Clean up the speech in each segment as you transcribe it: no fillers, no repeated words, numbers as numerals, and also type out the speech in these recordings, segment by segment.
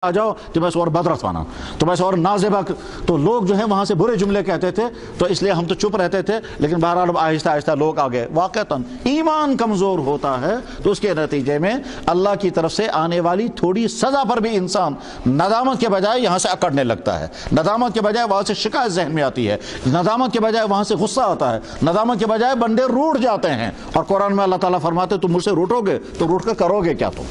آ جاؤ تمہیں سے اور بدرت وانا، تمہیں سے اور نازبہ، تو لوگ جو ہیں وہاں سے برے جملے کہتے تھے، تو اس لیے ہم تو چپ رہتے تھے، لیکن بہرحال آہستہ آہستہ لوگ آگے واقعتاً ایمان کمزور ہوتا ہے تو اس کے نتیجے میں اللہ کی طرف سے آنے والی تھوڑی سزا پر بھی انسان ندامت کے بجائے یہاں سے اکڑنے لگتا ہے، ندامت کے بجائے وہاں سے شکایت ذہن میں آتی ہے، ندامت کے بجائے وہاں سے غصہ آتا ہے، ندامت کے بجائے بندے روٹ جاتے ہیں، اور قرآن میں اللہ تعالیٰ فرماتے تم مجھ سے روٹو گے تو روٹ کر کرو گے کیا؟ تم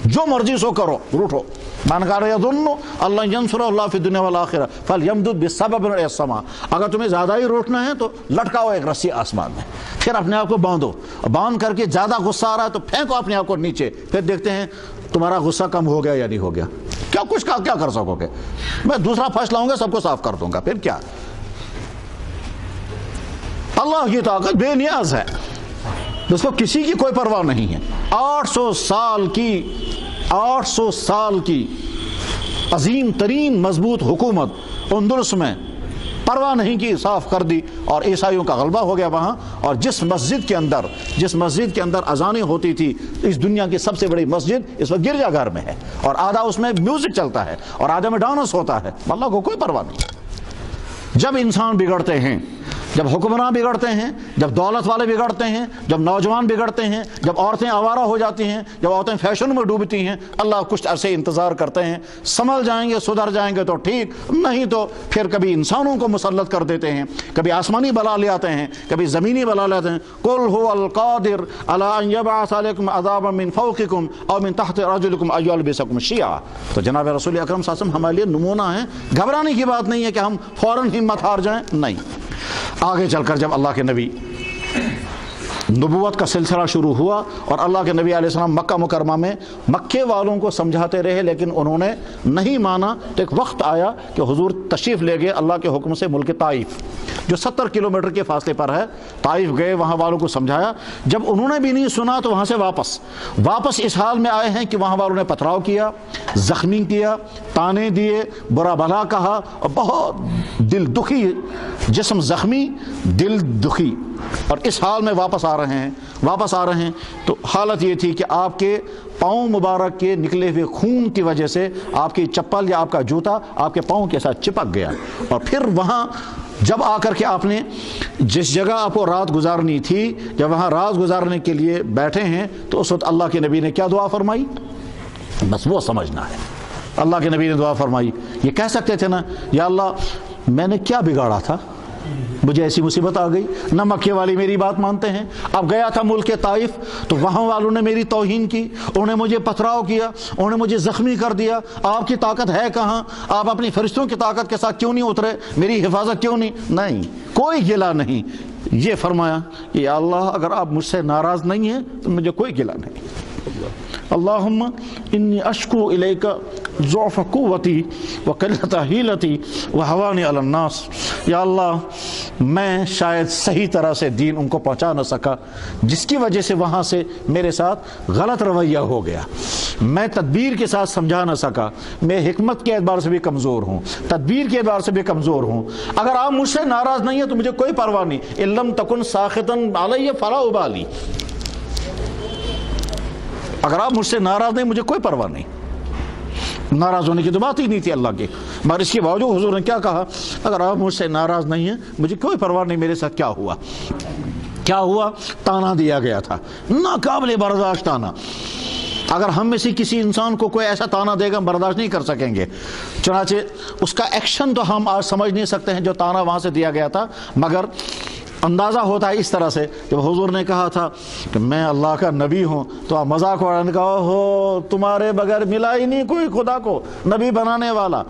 جو مرضی سو کرو، روٹو۔ من کان یظن اللہ ینصر اللہ فی الدنیا والآخرہ فلیمدد بسبب الی السماء، اگر تمہیں زیادہ ہی روٹنا ہے تو لٹکاؤ ایک رسی آسمان میں، پھر اپنے آپ کو باندھو، باندھ کر کے زیادہ غصہ آ رہا ہے تو پھینکو اپنے آپ کو نیچے، پھر دیکھتے ہیں تمہارا غصہ کم ہو گیا یا نہیں ہو گیا، کیا کچھ کیا کر سکو گے؟ میں دوسرا فیصلہ لاؤں گا، سب کو صاف کر دوں گا، پھر کیا؟ اللہ کی طاقت بے نیاز ہے، اس کو کسی کی کوئی پرواہ نہیں ہے۔ 800 سال کی عظیم ترین مضبوط حکومت اندلس میں پرواہ نہیں کی، صاف کر دی، اور عیسائیوں کا غلبہ ہو گیا وہاں، اور جس مسجد کے اندر اذانیں ہوتی تھی، اس دنیا کی سب سے بڑی مسجد اس وقت گرجا گھر میں ہے، اور آدھا اس میں میوزک چلتا ہے اور آدھا میں ڈانس ہوتا ہے، اللہ کو کوئی پرواہ نہیں۔ جب انسان بگڑتے ہیں، جب حکمراں بگڑتے ہیں، جب دولت والے بگڑتے ہیں، جب نوجوان بگڑتے ہیں، جب عورتیں آوارہ ہو جاتی ہیں، جب عورتیں فیشن میں ڈوبتی ہیں، اللہ کچھ عرصے انتظار کرتے ہیں، سنبھل جائیں گے، سدھر جائیں گے تو ٹھیک، نہیں تو پھر کبھی انسانوں کو مسلط کر دیتے ہیں، کبھی آسمانی بلا لے آتے ہیں، کبھی زمینی بلا لے آتے ہیں۔ قل هو القادر على ان يبعث عليكم عذابا من فوقكم او من تحت ارجلكم او يلبسكم شيعا۔ تو جناب رسول اکرم صلی اللہ علیہ وسلم ہمارے لیے نمونہ ہیں، گھبرانے کی بات نہیں ہے کہ ہم فوراً ہمت ہار جائیں، نہیں۔ آگے چل کر جب اللہ کے نبی نبوت کا سلسلہ شروع ہوا اور اللہ کے نبی علیہ السلام مکہ مکرمہ میں مکے والوں کو سمجھاتے رہے لیکن انہوں نے نہیں مانا، تو ایک وقت آیا کہ حضور تشریف لے گئے اللہ کے حکم سے ملک طائف، جو 70 کلومیٹر کے فاصلے پر ہے۔ طائف گئے، وہاں والوں کو سمجھایا، جب انہوں نے بھی نہیں سنا تو وہاں سے واپس اس حال میں آئے ہیں کہ وہاں والوں نے پتھراؤ کیا، زخمی کیا، تانے دیے، برا بھلا کہا، اور بہت دل دکھی، جسم زخمی دل دکھی، اور اس حال میں واپس آ رہے ہیں تو حالت یہ تھی کہ آپ کے پاؤں مبارک کے نکلے ہوئے خون کی وجہ سے آپ کی چپل یا آپ کا جوتا آپ کے پاؤں کے ساتھ چپک گیا، اور پھر وہاں جب آ کر کے آپ نے جس جگہ آپ کو رات گزارنی تھی، جب وہاں رات گزارنے کے لیے بیٹھے ہیں تو اس وقت اللہ کے نبی نے کیا دعا فرمائی؟ بس وہ سمجھنا ہے۔ اللہ کے نبی نے دعا فرمائی، یہ کہہ سکتے تھے نا یا اللہ میں نے کیا بگاڑا تھا، مجھے ایسی مصیبت آ گئی، نہ مکے والی میری بات مانتے ہیں، اب گیا تھا ملک طائف تو وہاں والوں نے میری توہین کی، انہوں نے مجھے پتھراؤ کیا، انہوں نے مجھے زخمی کر دیا، آپ کی طاقت ہے کہاں؟ آپ اپنی فرشتوں کی طاقت کے ساتھ کیوں نہیں اترے؟ میری حفاظت کیوں نہیں؟ کوئی گلہ نہیں۔ یہ فرمایا کہ یا اللہ اگر آپ مجھ سے ناراض نہیں ہیں تو مجھے کوئی گلہ نہیں۔ اللہم انی اشکو الیک ضعف قوتی وقلت حیلتی وہوانی علی الناس، یا اللہ میں شاید صحیح طرح سے دین ان کو پہنچا نہ سکا، جس کی وجہ سے وہاں سے میرے ساتھ غلط رویہ ہو گیا، میں تدبیر کے ساتھ سمجھا نہ سکا، میں حکمت کے اعتبار سے بھی کمزور ہوں، تدبیر کے اعتبار سے بھی کمزور ہوں، اگر آپ مجھ سے ناراض نہیں ہیں تو مجھے کوئی پرواہ نہیں، ان لم تکن ساخطا علی فلا ابالی، اگر آپ مجھ سے ناراض نہیں مجھے کوئی پرواہ نہیں۔ ناراض ہونے کی تو بات ہی نہیں تھی اللہ کی، مگر اس کے باوجود حضور نے کیا کہا؟ اگر آپ مجھ سے ناراض نہیں ہیں مجھے کوئی پرواہ نہیں، میرے ساتھ کیا ہوا؟ تانا دیا گیا تھا، ناقابل برداشت تانا۔ اگر ہم میں سے کسی انسان کو کوئی ایسا تانا دے گا ہم برداشت نہیں کر سکیں گے، چنانچہ اس کا ایکشن تو ہم آج سمجھ نہیں سکتے ہیں جو تانا وہاں سے دیا گیا تھا، مگر اندازہ ہوتا ہے اس طرح سے۔ جب حضور نے کہا تھا کہ میں اللہ کا نبی ہوں تو آپ مذاق اڑانے کہا ہو تمہارے بغیر ملا ہی نہیں کوئی خدا کو نبی بنانے والا،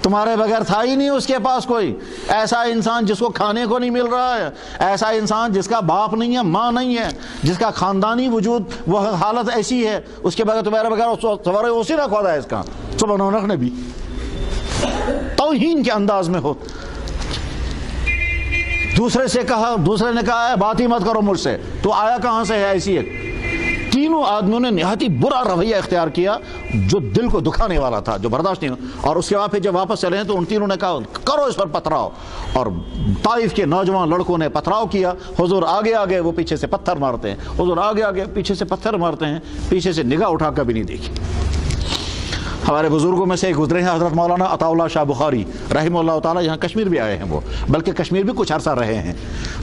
تمہارے بغیر تھا ہی نہیں اس کے پاس کوئی ایسا انسان جس کو کھانے کو نہیں مل رہا ہے، ایسا انسان جس کا باپ نہیں ہے، ماں نہیں ہے، جس کا خاندانی وجود وہ حالت ایسی ہے، اس کے بغیر تمہارے بغیر سوارے اسی نہ کھودا ہے اس کا سبحان نبی، توہین کے انداز میں ہو۔ دوسرے نے کہا ہے بات ہی مت کرو مجھ سے، تو آیا کہاں سے ہے ایسی ایک؟ تینوں آدمیوں نے نہایت ہی برا رویہ اختیار کیا جو دل کو دکھانے والا تھا، جو برداشت نہیں، اور اس کے بعد پھر جب واپس چلے ہیں تو ان تینوں نے کہا کرو اس پر پتھراؤ، اور طائف کے نوجوان لڑکوں نے پتھراؤ کیا، حضور آگے وہ پیچھے سے پتھر مارتے ہیں، حضور آگے پیچھے سے پتھر مارتے ہیں، پیچھے سے نگاہ اٹھا کر بھی نہیں دیکھی۔ ہمارے بزرگوں میں سے ایک گزرے ہیں حضرت مولانا عطا اللہ شاہ بخاری رحمہ اللہ تعالیٰ، یہاں کشمیر بھی آئے ہیں وہ، بلکہ کشمیر بھی کچھ عرصہ رہے ہیں۔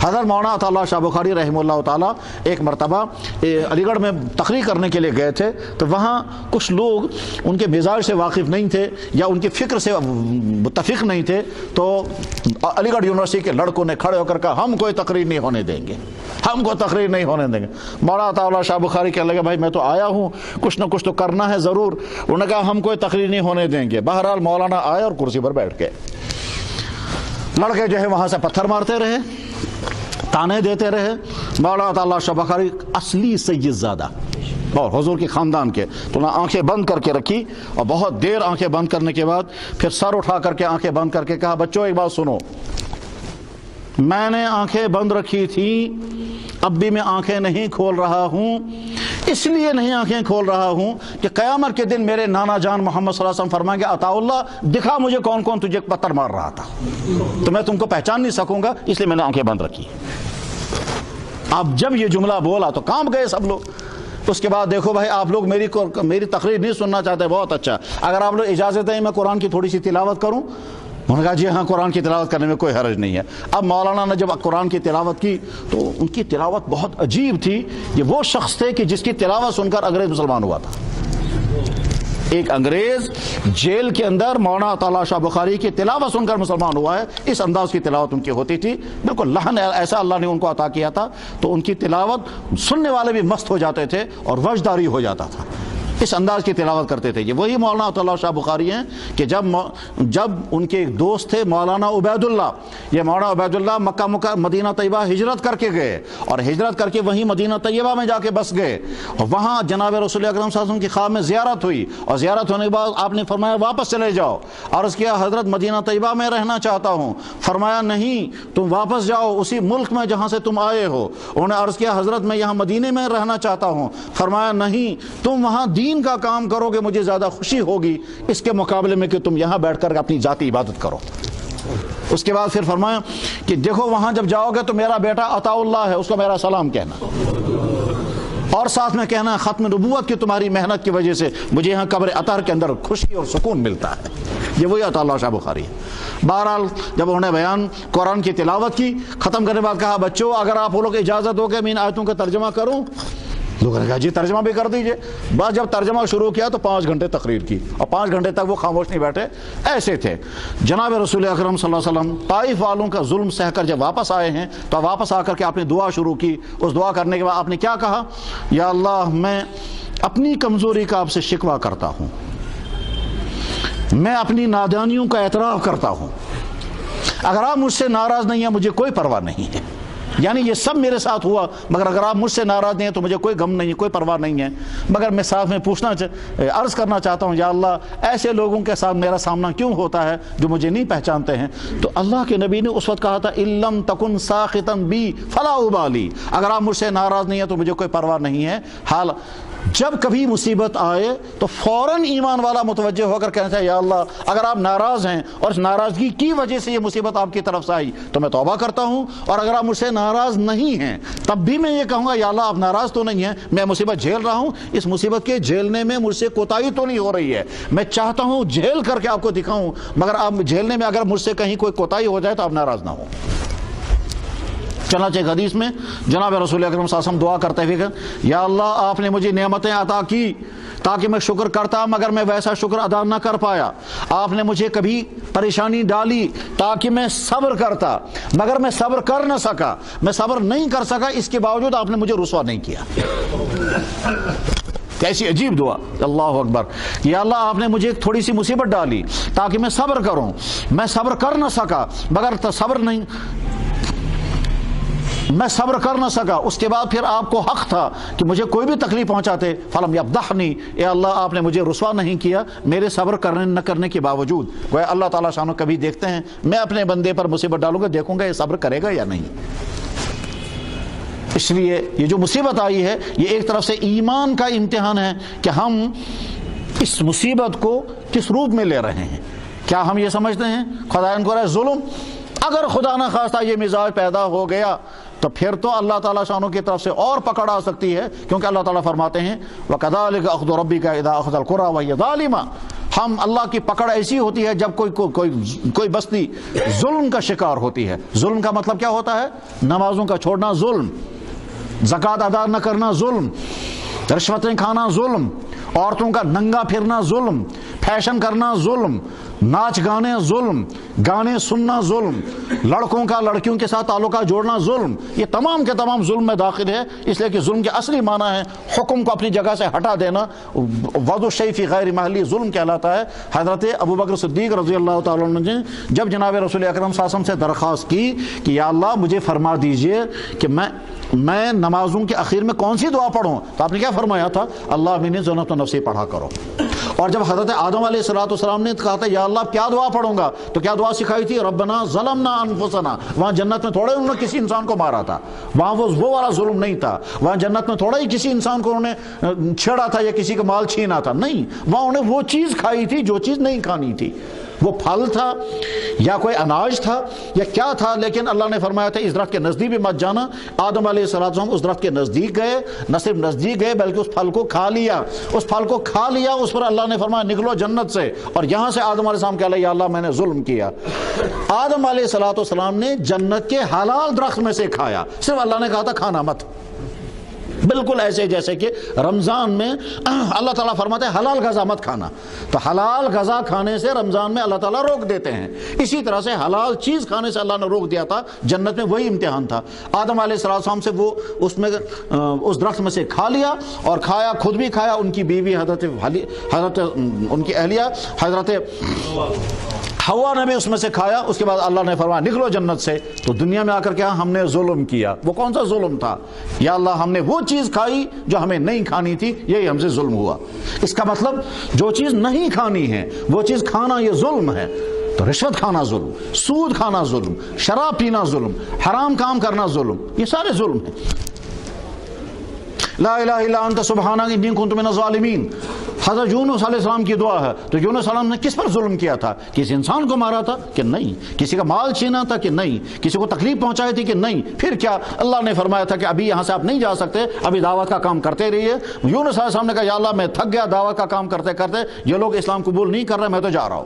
حضرت مولانا عطا اللہ شاہ بخاری رحمہ اللہ تعالیٰ ایک مرتبہ علی گڑھ میں تقریر کرنے کے لیے گئے تھے، تو وہاں کچھ لوگ ان کے مزاج سے واقف نہیں تھے یا ان کی فکر سے متفق نہیں تھے، تو علی گڑھ یونیورسٹی کے لڑکوں نے کھڑے ہو کر کہا ہم کوئی تقریر نہیں ہونے دیں گے، ہم کو تقریر نہیں ہونے دیں گے۔ مولانا عطا اللہ شاہ بخاری کہنے لگے بھائی میں تو آیا ہوں، کچھ نہ کچھ تو کرنا ہے ضرور۔ انہوں نے کہا ہم کوئی تقریر نہیں ہونے دیں گے۔ بہرحال مولانا آئے اور کرسی پر بیٹھ گئے۔ لڑکے جو ہے وہاں سے پتھر مارتے رہے، تانے دیتے رہے۔ مولانا عطا اللہ شاہ بخاری اصلی سید زادہ اور حضور کے خاندان کے، تو انہوں نے آنکھیں بند کر کے رکھی اور بہت دیر آنکھیں بند کرنے کے بعد پھر سر اٹھا کر کے آنکھیں بند کر کے کہا بچوں ایک بات سنو، میں نے آنکھیں بند رکھی تھی، اب بھی میں آنکھیں نہیں کھول رہا ہوں، اس لیے نہیں آنکھیں کھول رہا ہوں کہ قیامت کے دن میرے نانا جان محمد صلی اللہ علیہ وسلم فرمائیں گے عطا اللہ دکھا مجھے کون کون تجھے پتھر مار رہا تھا، تو میں تم کو پہچان نہیں سکوں گا، اس لیے میں نے آنکھیں بند رکھی۔ اب جب یہ جملہ بولا تو کانپ گئے سب لوگ۔ اس کے بعد دیکھو بھائی آپ لوگ میری تقریر نہیں سننا چاہتے، بہت اچھا، اگر آپ لوگ اجازت دیں میں قرآن کی تھوڑی سی تلاوت کروں؟ انہوں نے کہا جی ہاں قرآن کی تلاوت کرنے میں کوئی حرج نہیں ہے۔ اب مولانا نے جب قرآن کی تلاوت کی تو ان کی تلاوت بہت عجیب تھی۔ یہ وہ شخص تھے کہ جس کی تلاوت سن کر انگریز مسلمان ہوا تھا۔ ایک انگریز جیل کے اندر مولانا عطا اللہ شاہ بخاری کی تلاوت سن کر مسلمان ہوا ہے، اس انداز کی تلاوت ان کی ہوتی تھی، بالکل لحن ایسا اللہ نے ان کو عطا کیا تھا، تو ان کی تلاوت سننے والے بھی مست ہو جاتے تھے اور وجداری ہو جاتا تھا، اس انداز کی تلاوت کرتے تھے۔ یہ وہی مولانا عطا اللہ شاہ بخاری ہیں کہ جب ان کے ایک دوست تھے مولانا عبید اللہ، یہ مولانا عبید اللہ مکہ مدینہ طیبہ ہجرت کر کے گئے اور ہجرت کر کے وہیں مدینہ طیبہ میں جا کے بس گئے، اور وہاں جناب رسول اکرم صلی اللہ علیہ وسلم کی خواب میں زیارت ہوئی، اور زیارت ہونے کے بعد آپ نے فرمایا واپس چلے جاؤ، اور اس کیا حضرت مدینہ طیبہ میں رہنا چاہتا ہوں، فرمایا نہیں تم واپس جاؤ اسی ملک میں جہاں سے تم آئے ہو۔ انہوں نے عرض کیا حضرت میں یہاں مدینے میں رہنا چاہتا ہوں، فرمایا نہیں تم وہاں دین کا کام کرو گے مجھے زیادہ خوشی ہوگی اس کے مقابلے میں کہ تم یہاں بیٹھ کر اپنی ذاتی عبادت کرو۔ اس کے بعد پھر فرمایا کہ دیکھو وہاں جب جاؤ گے تو میرا بیٹا عطا اللہ ہے، اس کو میرا سلام کہنا، اور ساتھ میں کہنا ختم نبوت کی تمہاری محنت کی وجہ سے مجھے یہاں قبر اطہر کے اندر خوشی اور سکون ملتا ہے۔ یہ وہی عطا اللہ شاہ بخاری ہے۔ بہرحال جب انہوں نے بیان قرآن کی تلاوت کی، ختم کرنے کے بعد کہا بچوں اگر آپ لوگ اجازت ہو کہ میں ان آیتوں کا ترجمہ کروں؟ لوگوں نے کہا جی ترجمہ بھی کر دیجئے۔ بس جب ترجمہ شروع کیا تو 5 گھنٹے تقریر کی، اور 5 گھنٹے تک وہ خاموش نہیں بیٹھے، ایسے تھے۔ جناب رسول اکرم صلی اللہ علیہ وسلم طائف والوں کا ظلم سہ کر جب واپس آئے ہیں تو واپس آ کر کے آپ نے دعا شروع کی۔ اس دعا کرنے کے بعد آپ نے کیا کہا؟ یا اللہ میں اپنی کمزوری کا آپ سے شکوہ کرتا ہوں، میں اپنی نادانیوں کا اعتراف کرتا ہوں، اگر آپ مجھ سے ناراض نہیں ہیں مجھے کوئی پرواہ نہیں ہے، یعنی یہ سب میرے ساتھ ہوا مگر اگر آپ مجھ سے ناراض نہیں ہیں تو مجھے کوئی غم نہیں ہے، کوئی پرواہ نہیں ہے، مگر میں ساتھ میں عرض کرنا چاہتا ہوں یا اللہ ایسے لوگوں کے ساتھ میرا سامنا کیوں ہوتا ہے جو مجھے نہیں پہچانتے ہیں؟ تو اللہ کے نبی نے اس وقت کہا تھا ان لم تکن ساخطا بی فلا ابالی، اگر آپ مجھ سے ناراض نہیں ہیں تو مجھے کوئی پرواہ نہیں ہے۔ حال جب کبھی مصیبت آئے تو فوراً ایمان والا متوجہ ہو کر کہنا چاہے یا اللہ اگر آپ ناراض ہیں اور اس ناراضگی کی وجہ سے یہ مصیبت آپ کی طرف سے آئی تو میں توبہ کرتا ہوں، اور اگر آپ مجھ سے ناراض نہیں ہیں تب بھی میں یہ کہوں گا یا اللہ آپ ناراض تو نہیں ہیں، میں مصیبت جھیل رہا ہوں، اس مصیبت کے جھیلنے میں مجھ سے کوتاہی تو نہیں ہو رہی ہے، میں چاہتا ہوں جھیل کر کے آپ کو دکھاؤں، مگر آپ جھیلنے میں اگر مجھ سے کہیں کوئی کوتاہی ہو جائے تو آپ ناراض نہ ہوں۔ چنانچہ ایک حدیث میں جناب رسول اکرم صلی اللہ علیہ وسلم دعا کرتے ہوئے کہ یا اللہ آپ نے مجھے نعمتیں عطا کی تاکہ میں شکر کرتا مگر میں ویسا شکر ادا نہ کر پایا، آپ نے مجھے کبھی پریشانی ڈالی تاکہ میں صبر کرتا مگر میں صبر کر نہ سکا، میں صبر نہیں کر سکا، اس کے باوجود آپ نے مجھے رسوا نہیں کیا۔ کیسی عجیب دعا، اللہ اکبر۔ یا اللہ آپ نے مجھے تھوڑی سی مصیبت ڈالی تاکہ میں صبر کروں، میں صبر کر نہ سکا مگر میں صبر کر نہ سکا، اس کے بعد پھر آپ کو حق تھا کہ مجھے کوئی بھی تکلیف پہنچاتے فلم یفضحنی، اے اللہ آپ نے مجھے رسوا نہیں کیا میرے صبر کرنے نہ کرنے کے باوجود۔ گویا اللہ تعالیٰ شانو کبھی دیکھتے ہیں میں اپنے بندے پر مصیبت ڈالوں گا، دیکھوں گا یہ صبر کرے گا یا نہیں۔ اس لیے یہ جو مصیبت آئی ہے یہ ایک طرف سے ایمان کا امتحان ہے کہ ہم اس مصیبت کو کس روپ میں لے رہے ہیں۔ کیا ہم یہ سمجھتے ہیں خدا ان کو رہے ظلم؟ اگر خدا نہ خواستہ یہ مزاج پیدا ہو گیا تو پھر تو اللہ تعالیٰ شانوں کی طرف سے اور پکڑ آ سکتی ہے، کیونکہ اللہ تعالیٰ فرماتے ہیں وَكَذَلِكَ أَخْذُ رَبِّكَ إِذَا أَخْذَ الْقُرَىٰ وَهِيَ ظَالِمَةٌ، ہم اللہ کی پکڑ ایسی ہوتی ہے جب کوئی بستی ظلم کا شکار ہوتی ہے. ظلم کا مطلب کیا ہوتا ہے؟ نمازوں کا چھوڑنا ظلم، زکوٰۃ ادا نہ کرنا ظلم، رشوتیں کھانا ظلم، عورتوں کا ننگا پھرنا ظلم، فیشن کرنا ظلم، ناچ گانے ظلم، گانے سننا ظلم، لڑکوں کا لڑکیوں کے ساتھ تعلقات جوڑنا ظلم. یہ تمام کے تمام ظلم میں داخل ہے، اس لیے کہ ظلم کے اصلی معنی ہے حکم کو اپنی جگہ سے ہٹا دینا. وضع الشیء فی غیر محلی ظلم کہلاتا ہے. حضرت ابو بکر صدیق رضی اللہ تعالیٰ عنہ نے جب جناب رسول اکرم صلی اللہ علیہ وسلم سے درخواست کی کہ یا اللہ مجھے فرما دیجئے کہ میں نمازوں کے اخیر میں کون سی دعا پڑھوں، تو آپ نے کیا فرمایا تھا؟ اللہ انی ظلمت نفسی پڑھا کرو. اور جب حضرت آدم علیہ السلام نے کہا تھا یا اللہ کیا دعا پڑھوں گا، تو کیا دعا سکھائی تھی؟ ربنا ظلمنا انفسنا. وہاں جنت میں تھوڑے انہوں نے کسی انسان کو مارا تھا، وہاں وہ والا ظلم نہیں تھا. وہاں جنت میں تھوڑا ہی کسی انسان کو انہوں نے چھیڑا تھا یا کسی کا مال چھینا تھا، نہیں، وہاں انہیں وہ چیز کھائی تھی جو چیز نہیں کھانی تھی. وہ پھل تھا یا کوئی اناج تھا یا کیا تھا، لیکن اللہ نے فرمایا تھا اس درخت کے نزدیک بھی مت جانا. آدم علیہ السلام اس درخت کے نزدیک گئے، نہ صرف نزدیک گئے بلکہ اس پھل کو کھا لیا. اس پھل کو کھا لیا، اس پر اللہ نے فرمایا نکلو جنت سے. اور یہاں سے آدم علیہ السلام کہا یا اللہ میں نے ظلم کیا. آدم علیہ السلام نے جنت کے حلال درخت میں سے کھایا، صرف اللہ نے کہا تھا کھانا مت. بالکل ایسے جیسے کہ رمضان میں اللہ تعالیٰ فرماتے ہیں حلال غذا مت کھانا، تو حلال غذا کھانے سے رمضان میں اللہ تعالیٰ روک دیتے ہیں. اسی طرح سے حلال چیز کھانے سے اللہ نے روک دیا تھا. جنت میں وہی امتحان تھا. آدم علیہ السلام سے وہ اس درخت میں سے کھا لیا اور کھایا، خود بھی کھایا، ان کی بیوی حضرت ان کی اہلیہ حضرت ہوا نے بھی اس میں سے کھایا. اس کے بعد اللہ نے فرمایا نکلو جنت سے. تو دنیا میں آ کر کیا ہم نے ظلم کیا. وہ کون سا ظلم تھا؟ یا اللہ ہم نے وہ چیز کھائی جو ہمیں نہیں کھانی تھی، یہی ہم سے ظلم ہوا. اس کا مطلب جو چیز نہیں کھانی ہے وہ چیز کھانا یہ ظلم ہے. تو رشوت کھانا ظلم، سود کھانا ظلم، شراب پینا ظلم، حرام کام کرنا ظلم، یہ سارے ظلم ہیں. لا الہ الا انت سبحانک انی کنت من الظالمین حضرت یونس علیہ السلام کی دعا ہے. تو یونس علیہ السلام نے کس پر ظلم کیا تھا؟ کسی انسان کو مارا تھا کہ نہیں؟ کسی کا مال چھینا تھا کہ نہیں؟ کسی کو تکلیف پہنچائی تھی کہ نہیں؟ پھر کیا اللہ نے فرمایا تھا کہ ابھی یہاں سے آپ نہیں جا سکتے، ابھی دعوت کا کام کرتے رہیے. یونس علیہ السلام نے کہا یا اللہ میں تھک گیا دعوت کا کام کرتے کرتے، یہ لوگ اسلام قبول نہیں کر رہے، میں تو جا رہا ہوں.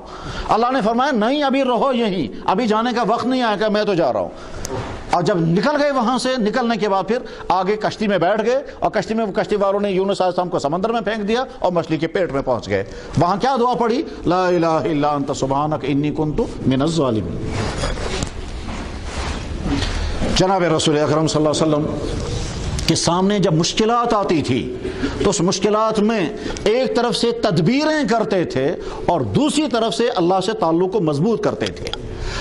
اللہ نے فرمایا نہیں ابھی رہو یہیں، ابھی جانے کا وقت نہیں آیا کہ میں تو جا رہا ہوں. اور جب نکل گئے وہاں سے، نکلنے کے بعد پھر آگے کشتی میں بیٹھ گئے، اور کشتی میں کشتی والوں نے یونس علیہ السلام کو سمندر میں پھینک دیا اور مچھلی کے پیٹ میں پہنچ گئے. وہاں کیا دعا پڑھی؟ لا الہ الا انت سبحانک انی کنت من الظالمین. جناب رسول اکرم صلی اللہ علیہ وسلم کے سامنے جب مشکلات آتی تھی تو اس مشکلات میں ایک طرف سے تدبیریں کرتے تھے اور دوسری طرف سے اللہ سے تعلق کو مضبوط کرتے تھے.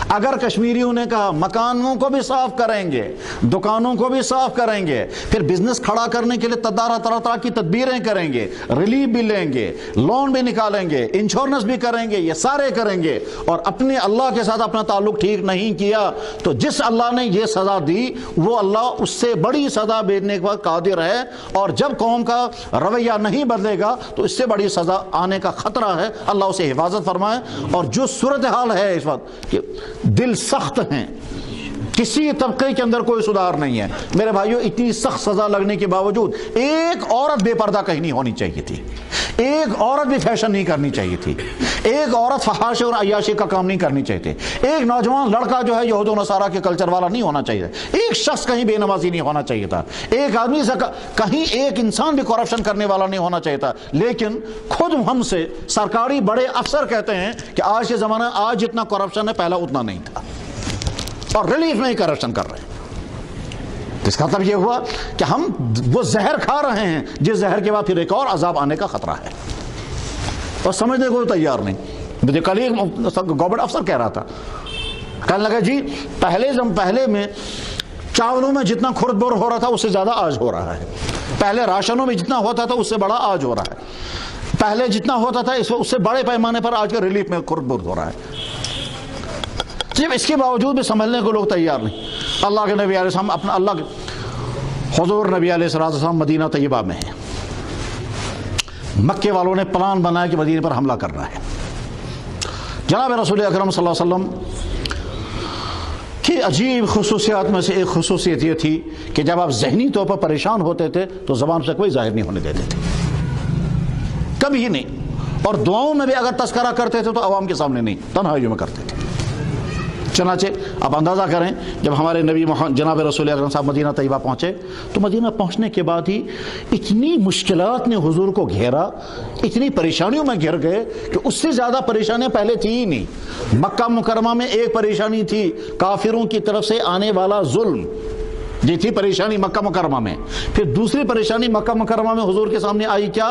اگر کشمیریوں نے کہا مکانوں کو بھی صاف کریں گے، دکانوں کو بھی صاف کریں گے، پھر بزنس کھڑا کرنے کے لیے طرح کی تدبیریں کریں گے، ریلیف بھی لیں گے، لون بھی نکالیں گے، انشورنس بھی کریں گے، یہ سارے کریں گے، اور اپنے اللہ کے ساتھ اپنا تعلق ٹھیک نہیں کیا، تو جس اللہ نے یہ سزا دی وہ اللہ اس سے بڑی سزا دینے کے بعد قادر ہے. اور جب قوم کا رویہ نہیں بدلے گا تو اس سے بڑی سزا آنے کا خطرہ ہے. اللہ اسے حفاظت فرمائے. اور جو صورتحال ہے اس وقت کہ دل سخت ہیں، کسی طبقے کے اندر کوئی سدھار نہیں ہے. میرے بھائیوں اتنی سخت سزا لگنے کے باوجود ایک عورت بے پردہ کہیں نہیں ہونی چاہیے تھی، ایک عورت بھی فیشن نہیں کرنی چاہیے تھی، ایک عورت فحاشی اور عیاشی کا کام نہیں کرنی چاہیے تھی، ایک نوجوان لڑکا جو ہے یہود و نصارہ کے کلچر والا نہیں ہونا چاہیے، ایک شخص کہیں بے نمازی نہیں ہونا چاہیے تھا، ایک آدمی سے کہیں ایک انسان بھی کرپشن کرنے والا نہیں ہونا چاہیے تھا. لیکن خود ہم سے سرکاری بڑے افسر کہتے ہیں کہ آج کے زمانہ آج جتنا کرپشن ہے پہلا اتنا نہیں تھا، اور ریلیف میں ہی کرپشن کر رہے ہیں. اس کا مطلب یہ ہوا کہ ہم وہ زہر کھا رہے ہیں جس زہر کے بعد پھر ایک اور عذاب آنے کا خطرہ ہے، اور سمجھنے کو تیار نہیں. مجھے کل ایک گورنمنٹ افسر کہہ رہا تھا، کہنے لگا جی پہلے میں چاولوں میں جتنا کھرد بر ہو رہا تھا اس سے زیادہ آج ہو رہا ہے، پہلے راشنوں میں جتنا ہوتا تھا اس سے بڑا آج ہو رہا ہے، پہلے جتنا ہوتا تھا اس سے بڑے پیمانے پر آج کے ریلیف میں کھرد بر ہو رہا ہے. جب اس کے باوجود بھی سنبھلنے کو لوگ تیار نہیں. اللہ کے نبی علیہ السلام اپنا اللہ کے حضور نبی علیہ السلام مدینہ طیبہ میں ہیں. مکے والوں نے پلان بنایا کہ مدینہ پر حملہ کرنا ہے. جناب رسول اکرم صلی اللہ علیہ وسلم کی عجیب خصوصیات میں سے ایک خصوصیت یہ تھی کہ جب آپ ذہنی طور پر پریشان ہوتے تھے تو زبان سے کوئی ظاہر نہیں ہونے دیتے تھے، کبھی نہیں. اور دعاؤں میں بھی اگر تذکرہ کرتے تھے تو عوام کے سامنے نہیں، تنہائیوں میں کرتے تھے۔ چنانچہ آپ اندازہ کریں جب ہمارے نبی محمد جناب رسول اکرم صاحب مدینہ طیبہ پہنچے تو مدینہ پہنچنے کے بعد ہی اتنی مشکلات نے حضور کو گھیرا، اتنی پریشانیوں میں گھر گئے کہ اس سے زیادہ پریشانیاں پہلے تھی ہی نہیں۔ مکہ مکرمہ میں ایک پریشانی تھی، کافروں کی طرف سے آنے والا ظلم، یہ تھی پریشانی مکہ مکرمہ میں۔ پھر دوسری پریشانی مکہ مکرمہ میں حضور کے سامنے آئی کیا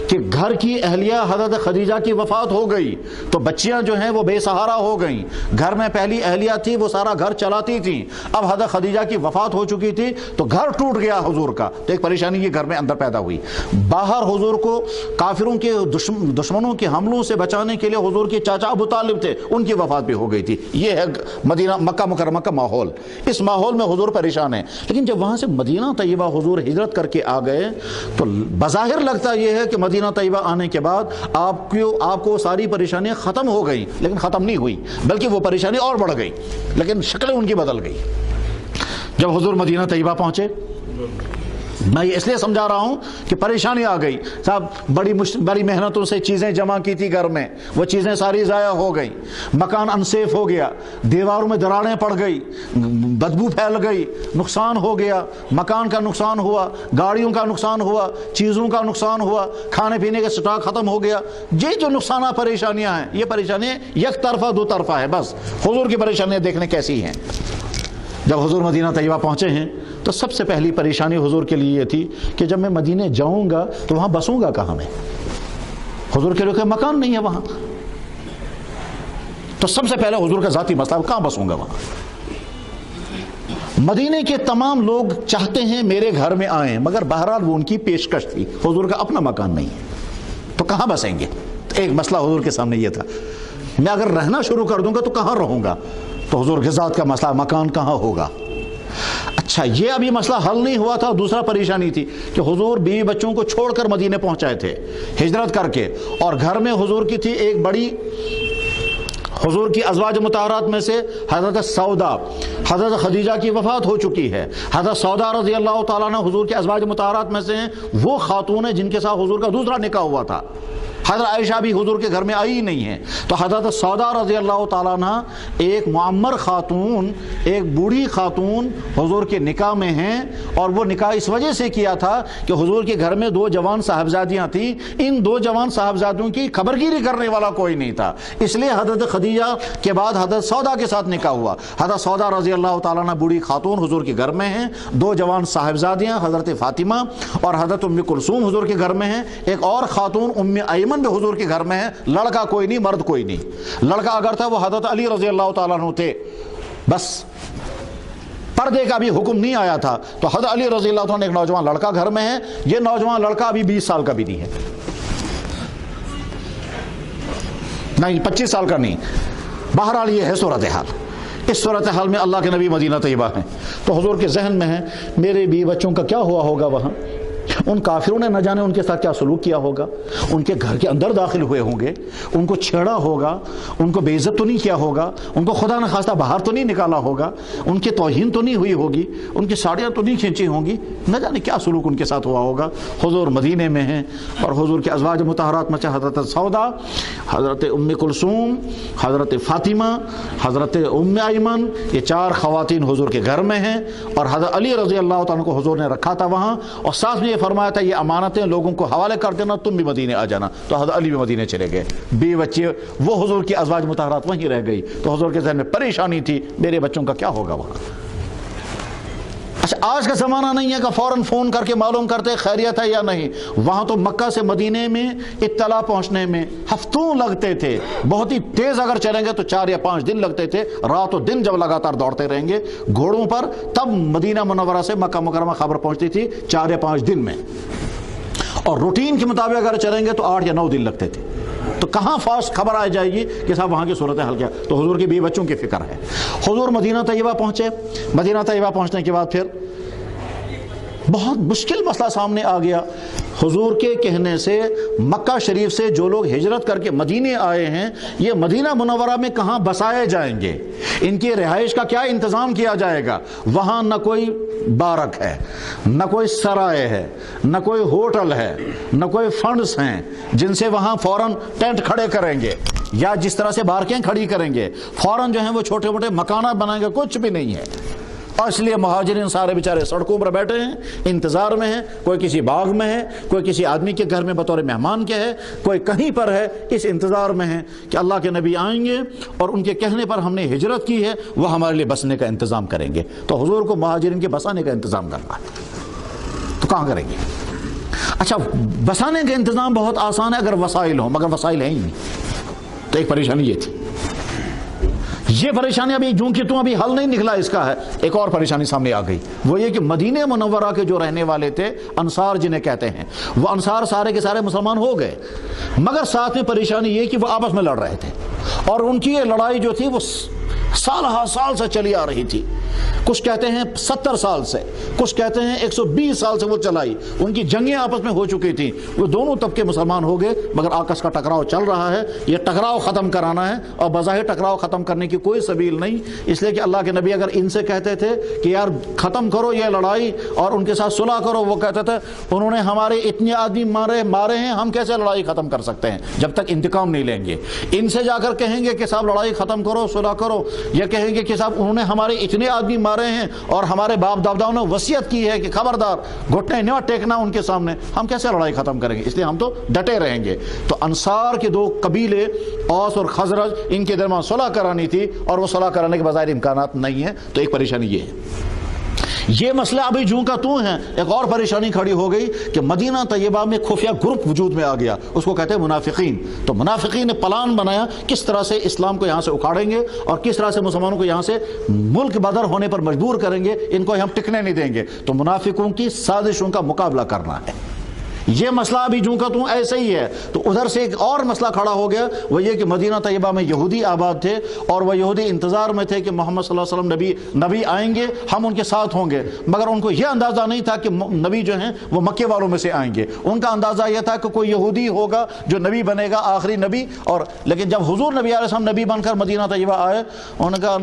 کہ گھر کی اہلیہ حضرت خدیجہ کی وفات ہو گئی تو بچیاں جو ہیں وہ بے سہارا ہو گئیں۔ گھر میں پہلی اہلیہ تھی وہ سارا گھر چلاتی تھیں، اب حضرت خدیجہ کی وفات ہو چکی تھی تو گھر ٹوٹ گیا حضور کا، تو ایک پریشانی یہ گھر میں اندر پیدا ہوئی۔ باہر حضور کو کافروں کے دشمنوں کے حملوں سے بچانے کے لیے حضور کے چاچا ابو طالب تھے، ان کی وفات بھی ہو گئی تھی۔ یہ ہے مدینہ مکہ مکرمہ کا ماحول، اس ماحول میں حضور پریشان ہیں۔ لیکن جب وہاں سے مدینہ طیبہ حضور ہجرت کر کے آ گئے تو بظاہر لگتا یہ ہے کہ مدینہ طیبہ آنے کے بعد آپ کو ساری پریشانیاں ختم ہو گئیں، لیکن ختم نہیں ہوئی، بلکہ وہ پریشانی اور بڑھ گئی، لیکن شکلیں ان کی بدل گئی۔ جب حضور مدینہ طیبہ پہنچے، میں یہ اس لیے سمجھا رہا ہوں کہ پریشانی آ گئی صاحب، بڑی محنتوں سے چیزیں جمع کی تھی گھر میں، وہ چیزیں ساری ضائع ہو گئی، مکان انسیف ہو گیا، دیواروں میں دراڑیں پڑ گئی، بدبو پھیل گئی، نقصان ہو گیا، مکان کا نقصان ہوا، گاڑیوں کا نقصان ہوا، چیزوں کا نقصان ہوا، کھانے پینے کا سٹاک ختم ہو گیا۔ یہ جو نقصانات پریشانیاں ہیں، یہ پریشانیاں یک طرفہ دو طرفہ ہے۔ بس حضور کی پریشانیاں دیکھنے کیسی ہیں۔ جب حضور مدینہ طیبہ پہنچے ہیں تو سب سے پہلی پریشانی حضور کے لیے یہ تھی کہ جب میں مدینے جاؤں گا تو وہاں بسوں گا کہاں میں؟ حضور کے لیے مکان نہیں ہے وہاں، تو سب سے پہلے حضور کا ذاتی مسئلہ، کہاں بسوں گا وہاں؟ مدینے کے تمام لوگ چاہتے ہیں میرے گھر میں آئیں، مگر بہرحال وہ ان کی پیشکش تھی، حضور کا اپنا مکان نہیں ہے، تو کہاں بسیں گے؟ ایک مسئلہ حضور کے سامنے یہ تھا، میں اگر رہنا شروع کر دوں گا تو کہاں رہوں گا؟ تو حضور کے ذات کا مسئلہ، مکان کہاں ہوگا؟ اچھا، یہ ابھی مسئلہ حل نہیں ہوا تھا۔ دوسرا پریشانی تھی کہ حضور بیوی بچوں کو چھوڑ کر مدینے پہنچائے تھے ہجرت کر کے، اور گھر میں حضور کی تھی ایک بڑی، حضور کی ازواج مطہرات میں سے حضرت سودا، حضرت خدیجہ کی وفات ہو چکی ہے۔ حضرت سودا رضی اللہ تعالیٰ عنہ حضور کے ازواج مطہرات میں سے ہیں، وہ خاتون ہیں جن کے ساتھ حضور کا دوسرا نکاح ہوا تھا۔ حضرت عائشہ بھی حضور کے گھر میں آئی ہی نہیں ہے، تو حضرت سودا رضی اللہ تعالیٰ عنہ ایک معمر خاتون، ایک بوڑھی خاتون حضور کے نکاح میں ہیں، اور وہ نکاح اس وجہ سے کیا تھا کہ حضور کے گھر میں دو جوان صاحبزادیاں تھیں، ان دو جوان صاحبزادیوں کی خبرگیری کرنے والا کوئی نہیں تھا، اس لیے حضرت خدیجہ کے بعد حضرت سودا کے ساتھ نکاح ہوا۔ حضرت سودا رضی اللہ تعالیٰ عنہ بوڑھی خاتون حضور کے گھر میں ہیں، دو جوان صاحبزادیاں حضرت فاطمہ اور حضرت ام کلثوم حضور کے گھر میں ہیں، ایک اور خاتون ام ایمن بھی حضور کے گھر میں ہے، لڑکا کوئی نہیں، مرد کوئی نہیں۔ لڑکا اگر تھا وہ حضرت علی رضی اللہ تعالیٰ عنہ تھے، بس پردے کا بھی حکم نہیں آیا تھا، تو حضرت علی رضی اللہ تعالیٰ عنہ ایک نوجوان لڑکا گھر میں ہے، یہ نوجوان لڑکا ابھی 20 سال کا بھی نہیں ہے، نہیں 25 سال کا نہیں۔ بہرحال یہ ہے صورتحال۔ اس صورتحال میں اللہ کے نبی مدینہ طیبہ ہیں، تو حضور کے ذہن میں ہے میرے بیوی بچوں کا کیا ہوا ہوگا وہاں، ان کافروں نے نہ جانے ان کے ساتھ کیا سلوک کیا ہوگا، ان کے گھر کے اندر داخل ہوئے ہوں گے، ان کو چھیڑا ہوگا، ان کو بے عزت تو نہیں کیا ہوگا، ان کو خدا نخواستہ باہر تو نہیں نکالا ہوگا، ان کی توہین تو نہیں ہوئی ہوگی، ان کی ساڑیاں تو نہیں کھینچی ہوں گی، نہ جانے کیا سلوک ان کے ساتھ ہوا ہوگا۔ حضور مدینے میں ہیں، اور حضور کے ازواج مطہرات میں سے حضرت سودا، حضرت ام کلثوم، حضرت فاطمہ، حضرت ام ایمن، یہ 4 خواتین حضور کے گھر میں ہیں، اور حضرت علی رضی اللہ تعالیٰ کو حضور نے رکھا تھا وہاں، اور ساتھ میں یہ فرمایا تھا یہ امانتیں لوگوں کو حوالے کر دینا، تم بھی مدینے آ جانا، تو حضرت علی بھی مدینے چلے گئے، بیوی بچے وہ حضور کی ازواج مطہرات وہیں رہ گئی، تو حضور کے ذہن میں پریشانی تھی میرے بچوں کا کیا ہوگا وہاں۔ اچھا، آج کا زمانہ نہیں ہے کہ فوراً فون کر کے معلوم کرتے خیریت ہے یا نہیں، وہاں تو مکہ سے مدینے میں اطلاع پہنچنے میں ہفتوں لگتے تھے، بہت ہی تیز اگر چلیں گے تو 4 یا 5 دن لگتے تھے، رات و دن جب لگاتار دوڑتے رہیں گے گھوڑوں پر، تب مدینہ منورہ سے مکہ مکرمہ خبر پہنچتی تھی 4 یا 5 دن میں، اور روٹین کے مطابق اگر چلیں گے تو 8 یا 9 دن لگتے تھے، تو کہاں فاسٹ خبر آ جائے گی کہ صاحب وہاں کی صورتحال کیا، تو حضور کی بیوی بچوں کی فکر ہے۔ حضور مدینہ طیبہ پہنچے، مدینہ طیبہ پہنچنے کے بعد پھر بہت مشکل مسئلہ سامنے آ گیا۔ حضور کے کہنے سے مکہ شریف سے جو لوگ ہجرت کر کے مدینے آئے ہیں، یہ مدینہ منورہ میں کہاں بسائے جائیں گے، ان کی رہائش کا کیا انتظام کیا جائے گا؟ وہاں نہ کوئی بارک ہے، نہ کوئی سرائے ہے، نہ کوئی ہوٹل ہے، نہ کوئی فنڈز ہیں جن سے وہاں فوراً ٹینٹ کھڑے کریں گے یا جس طرح سے بارکیں کھڑی کریں گے، فوراً جو ہیں وہ چھوٹے موٹے مکانات بنائیں گے، کچھ بھی نہیں ہے۔ اور اس لیے مہاجرین سارے بیچارے سڑکوں پر بیٹھے ہیں، انتظار میں ہیں، کوئی کسی باغ میں ہے، کوئی کسی آدمی کے گھر میں بطور مہمان کے ہے، کوئی کہیں پر ہے، اس انتظار میں ہے کہ اللہ کے نبی آئیں گے اور ان کے کہنے پر ہم نے ہجرت کی ہے، وہ ہمارے لیے بسنے کا انتظام کریں گے۔ تو حضور کو مہاجرین کے بسانے کا انتظام کرنا ہے، تو کہاں کریں گے؟ اچھا، بسانے کا انتظام بہت آسان ہے اگر وسائل ہوں، مگر وسائل ہیں ہی نہیں، تو ایک پریشانی یہ تھی۔ یہ پریشانی ابھی جوں کہ ابھی حل نہیں نکلا اس کا ہے، ایک اور پریشانی سامنے آ گئی، وہ یہ کہ مدینہ منورہ کے جو رہنے والے تھے، انصار جنہیں کہتے ہیں، وہ انصار سارے کے سارے مسلمان ہو گئے، مگر ساتھ میں پریشانی یہ کہ وہ آپس میں لڑ رہے تھے، اور ان کی یہ لڑائی جو تھی وہ سال ہا سال سے چلی آ رہی تھی۔ کچھ کہتے ہیں 70 سال سے، کچھ کہتے ہیں 120 سال سے وہ چلائی، ان کی جنگیں آپس میں ہو چکی تھیں، وہ دونوں طبقے مسلمان ہو گئے، مگر آپس کا ٹکراؤ چل رہا ہے۔ یہ ٹکراؤ ختم کرانا ہے، اور بظاہر ٹکراؤ ختم کرنے کی کوئی سبیل نہیں، اس لیے کہ اللہ کے نبی اگر ان سے کہتے تھے کہ یار ختم کرو یہ لڑائی اور ان کے ساتھ صلح کرو، وہ کہتے تھے انہوں نے ہمارے اتنے آدمی مارے ہیں، ہم کیسے لڑائی ختم کر سکتے ہیں جب تک انتقام نہیں لیں گے۔ ان سے جا کر کہیں گے کہ صاحب لڑائی ختم کرو، صلح کرو، یا کہیں گے کہ صاحب انہوں نے ہمارے اتنے آدمی مارے ہیں اور ہمارے باپ داداؤں نے وصیت کی ہے کہ خبردار گھٹنے نہ ٹیکنا ان کے سامنے، ہم کیسے لڑائی ختم کریں گے؟ اس لیے ہم تو ڈٹے رہیں گے۔ تو انصار کے دو قبیلے اوس اور خزرج، ان کے درمیان صلح کرانی تھی، اور وہ صلح کرانے کے بظاہر امکانات نہیں ہیں، تو ایک پریشانی یہ ہے۔ یہ مسئلہ ابھی جوں کا توں ہے، ایک اور پریشانی کھڑی ہو گئی کہ مدینہ طیبہ میں خفیہ گروپ وجود میں آ گیا، اس کو کہتے ہیں منافقین۔ تو منافقین نے پلان بنایا کس طرح سے اسلام کو یہاں سے اکھاڑیں گے اور کس طرح سے مسلمانوں کو یہاں سے ملک بدر ہونے پر مجبور کریں گے، ان کو ہم ٹکنے نہیں دیں گے۔ تو منافقوں کی سازشوں کا مقابلہ کرنا ہے۔ یہ مسئلہ ابھی جوں کا توں ایسے ہی ہے۔ تو ادھر سے ایک اور مسئلہ کھڑا ہو گیا، وہ یہ کہ مدینہ طیبہ میں یہودی آباد تھے، اور وہ یہودی انتظار میں تھے کہ محمد صلی اللہ علیہ وسلم نبی آئیں گے، ہم ان کے ساتھ ہوں گے، مگر ان کو یہ اندازہ نہیں تھا کہ نبی جو ہیں وہ مکے والوں میں سے آئیں گے۔ ان کا اندازہ یہ تھا کہ کوئی یہودی ہوگا جو نبی بنے گا، آخری نبی۔ اور لیکن جب حضور نبی علیہ السلام نبی بن کر مدینہ طیبہ آئے، انہوں نے کہا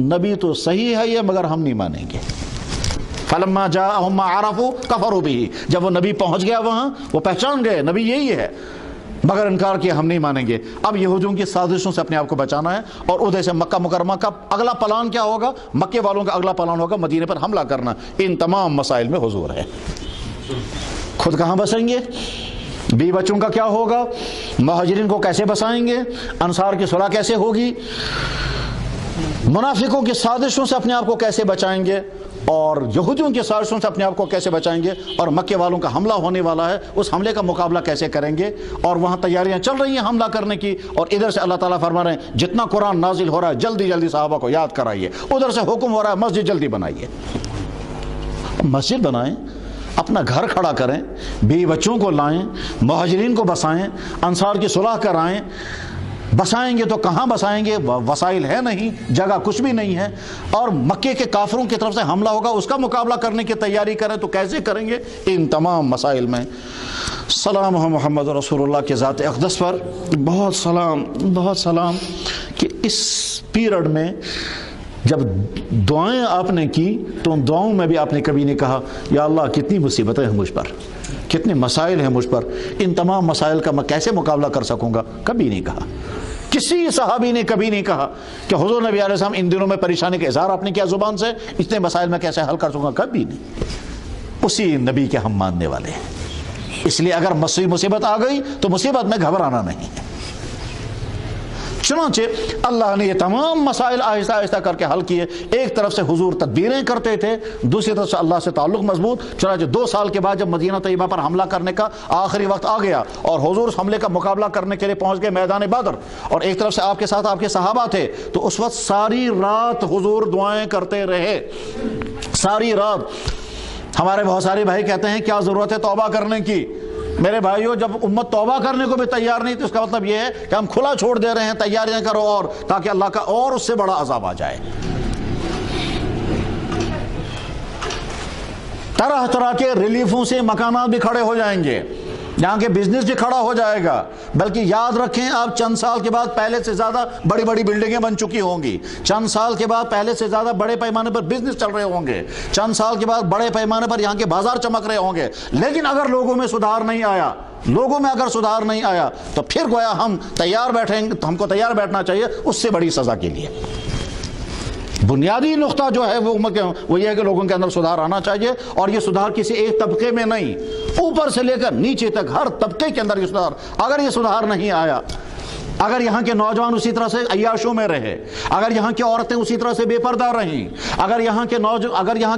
نبی تو صحیح ہے یہ، مگر ہم نہیں مانیں گے۔ فلما جاءهم ما عرفوا كفروا به، جب وہ نبی پہنچ گیا وہاں، وہ پہچان گئے نبی یہی ہے، مگر انکار کیا، ہم نہیں مانیں گے۔ اب یہودیوں کی سازشوں سے اپنے آپ کو بچانا ہے، اور ادھر سے مکہ مکرمہ کا اگلا پلان کیا ہوگا؟ مکے والوں کا اگلا پلان ہوگا مدینے پر حملہ کرنا۔ ان تمام مسائل میں حضور ہے۔ خود کہاں بسیں گے؟ بیوی بچوں کا کیا ہوگا؟ مہاجرین کو کیسے بسائیں گے؟ انصار کی صلح کیسے ہوگی؟ منافقوں کی سازشوں سے اپنے آپ کو کیسے بچائیں گے؟ اور یہودیوں کی سازشوں سے اپنے آپ کو کیسے بچائیں گے؟ اور مکے والوں کا حملہ ہونے والا ہے، اس حملے کا مقابلہ کیسے کریں گے؟ اور وہاں تیاریاں چل رہی ہیں حملہ کرنے کی، اور ادھر سے اللہ تعالیٰ فرما رہے ہیں جتنا قرآن نازل ہو رہا ہے جلدی جلدی صحابہ کو یاد کرائیے، ادھر سے حکم ہو رہا ہے مسجد جلدی بنائیے۔ مسجد بنائیں، اپنا گھر کھڑا کریں، بیوی بچوں کو لائیں، مہاجرین کو بسائیں، انصار کی صلح کرائیں۔ بسائیں گے تو کہاں بسائیں گے؟ وسائل ہے نہیں، جگہ کچھ بھی نہیں ہے، اور مکے کے کافروں کی طرف سے حملہ ہوگا، اس کا مقابلہ کرنے کی تیاری کریں تو کیسے کریں گے؟ ان تمام مسائل میں سلام محمد رسول اللہ کے ذات اقدس پر بہت سلام کہ اس پیریڈ میں جب دعائیں آپ نے کی تو ان دعاؤں میں بھی آپ نے کبھی نہیں کہا یا اللہ کتنی مصیبتیں ہیں مجھ پر، کتنے مسائل ہیں مجھ پر، ان تمام مسائل کا میں کیسے مقابلہ کر سکوں گا؟ کبھی نہیں کہا۔ کسی صحابی نے کبھی نہیں کہا کہ حضور نبی علیہ السلام ان دنوں میں پریشانی کا اظہار آپ نے کیا زبان سے، اتنے مسائل میں کیسے حل کر سکوں گا؟ کبھی نہیں۔ اسی نبی کے ہم ماننے والے ہیں، اس لیے اگر مصیبت آ گئی تو مصیبت میں گھبرانا نہیں ہے۔ چنانچہ اللہ نے یہ تمام مسائل آہستہ آہستہ کر کے حل کیے۔ ایک طرف سے حضور تدبیریں کرتے تھے، دوسری طرف سے اللہ سے تعلق مضبوط۔ چنانچہ 2 سال کے بعد جب مدینہ طیبہ پر حملہ کرنے کا آخری وقت آ گیا اور حضور اس حملے کا مقابلہ کرنے کے لیے پہنچ گئے میدان بدر، اور ایک طرف سے آپ کے ساتھ آپ کے صحابہ تھے، تو اس وقت ساری رات حضور دعائیں کرتے رہے، ساری رات۔ ہمارے بہت سارے بھائی کہتے ہیں کیا ضرورت ہے توبہ کرنے کی؟ میرے بھائیو، جب امت توبہ کرنے کو بھی تیار نہیں تو اس کا مطلب یہ ہے کہ ہم کھلا چھوڑ دے رہے ہیں، تیاریاں کرو اور تاکہ اللہ کا اور اس سے بڑا عذاب آ جائے۔ طرح طرح کے ریلیفوں سے مکانات بھی کھڑے ہو جائیں گے، یہاں کے بزنس بھی کھڑا ہو جائے گا، بلکہ یاد رکھیں آپ چند سال کے بعد پہلے سے زیادہ بڑی بڑی بلڈنگیں بن چکی ہوں گی، چند سال کے بعد پہلے سے زیادہ بڑے پیمانے پر بزنس چل رہے ہوں گے، چند سال کے بعد بڑے پیمانے پر یہاں کے بازار چمک رہے ہوں گے، لیکن اگر لوگوں میں سدھار نہیں آیا، لوگوں میں اگر سدھار نہیں آیا تو پھر گویا ہم کو تیار بیٹھنا چاہیے اس سے بڑی سزا کے لیے۔ بنیادی نقطہ جو ہے وہ یہ ہے کہ لوگوں کے اندر سدھار آنا چاہیے، اور یہ سدھار کسی ایک طبقے میں نہیں، اوپر سے لے کر نیچے تک ہر طبقے کے اندر یہ سدھار۔ اگر یہ سدھار نہیں آیا، اگر یہاں کے نوجوان اسی طرح سے عیاشوں میں رہے، اگر یہاں کی عورتیں اسی طرح سے بے پردہ رہیں، اگر یہاں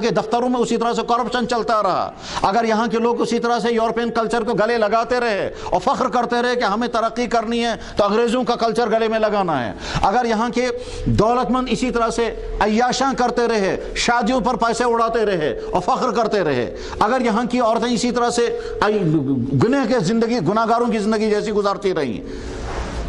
کے دفتروں میں اسی طرح سے کرپشن چلتا رہا، اگر یہاں کے لوگ اسی طرح سے یورپین کلچر کو گلے لگاتے رہے اور فخر کرتے رہے کہ ہمیں ترقی کرنی ہے تو انگریزوں کا کلچر گلے میں لگانا ہے، اگر یہاں کے دولت مند اسی طرح سے عیاشاں کرتے رہے، شادیوں پر پیسے اڑاتے رہے اور فخر کرتے رہے، اگر یہاں کی عورتیں اسی طرح سے گناہ گاروں کی زندگی جیسی گزارتی رہیں،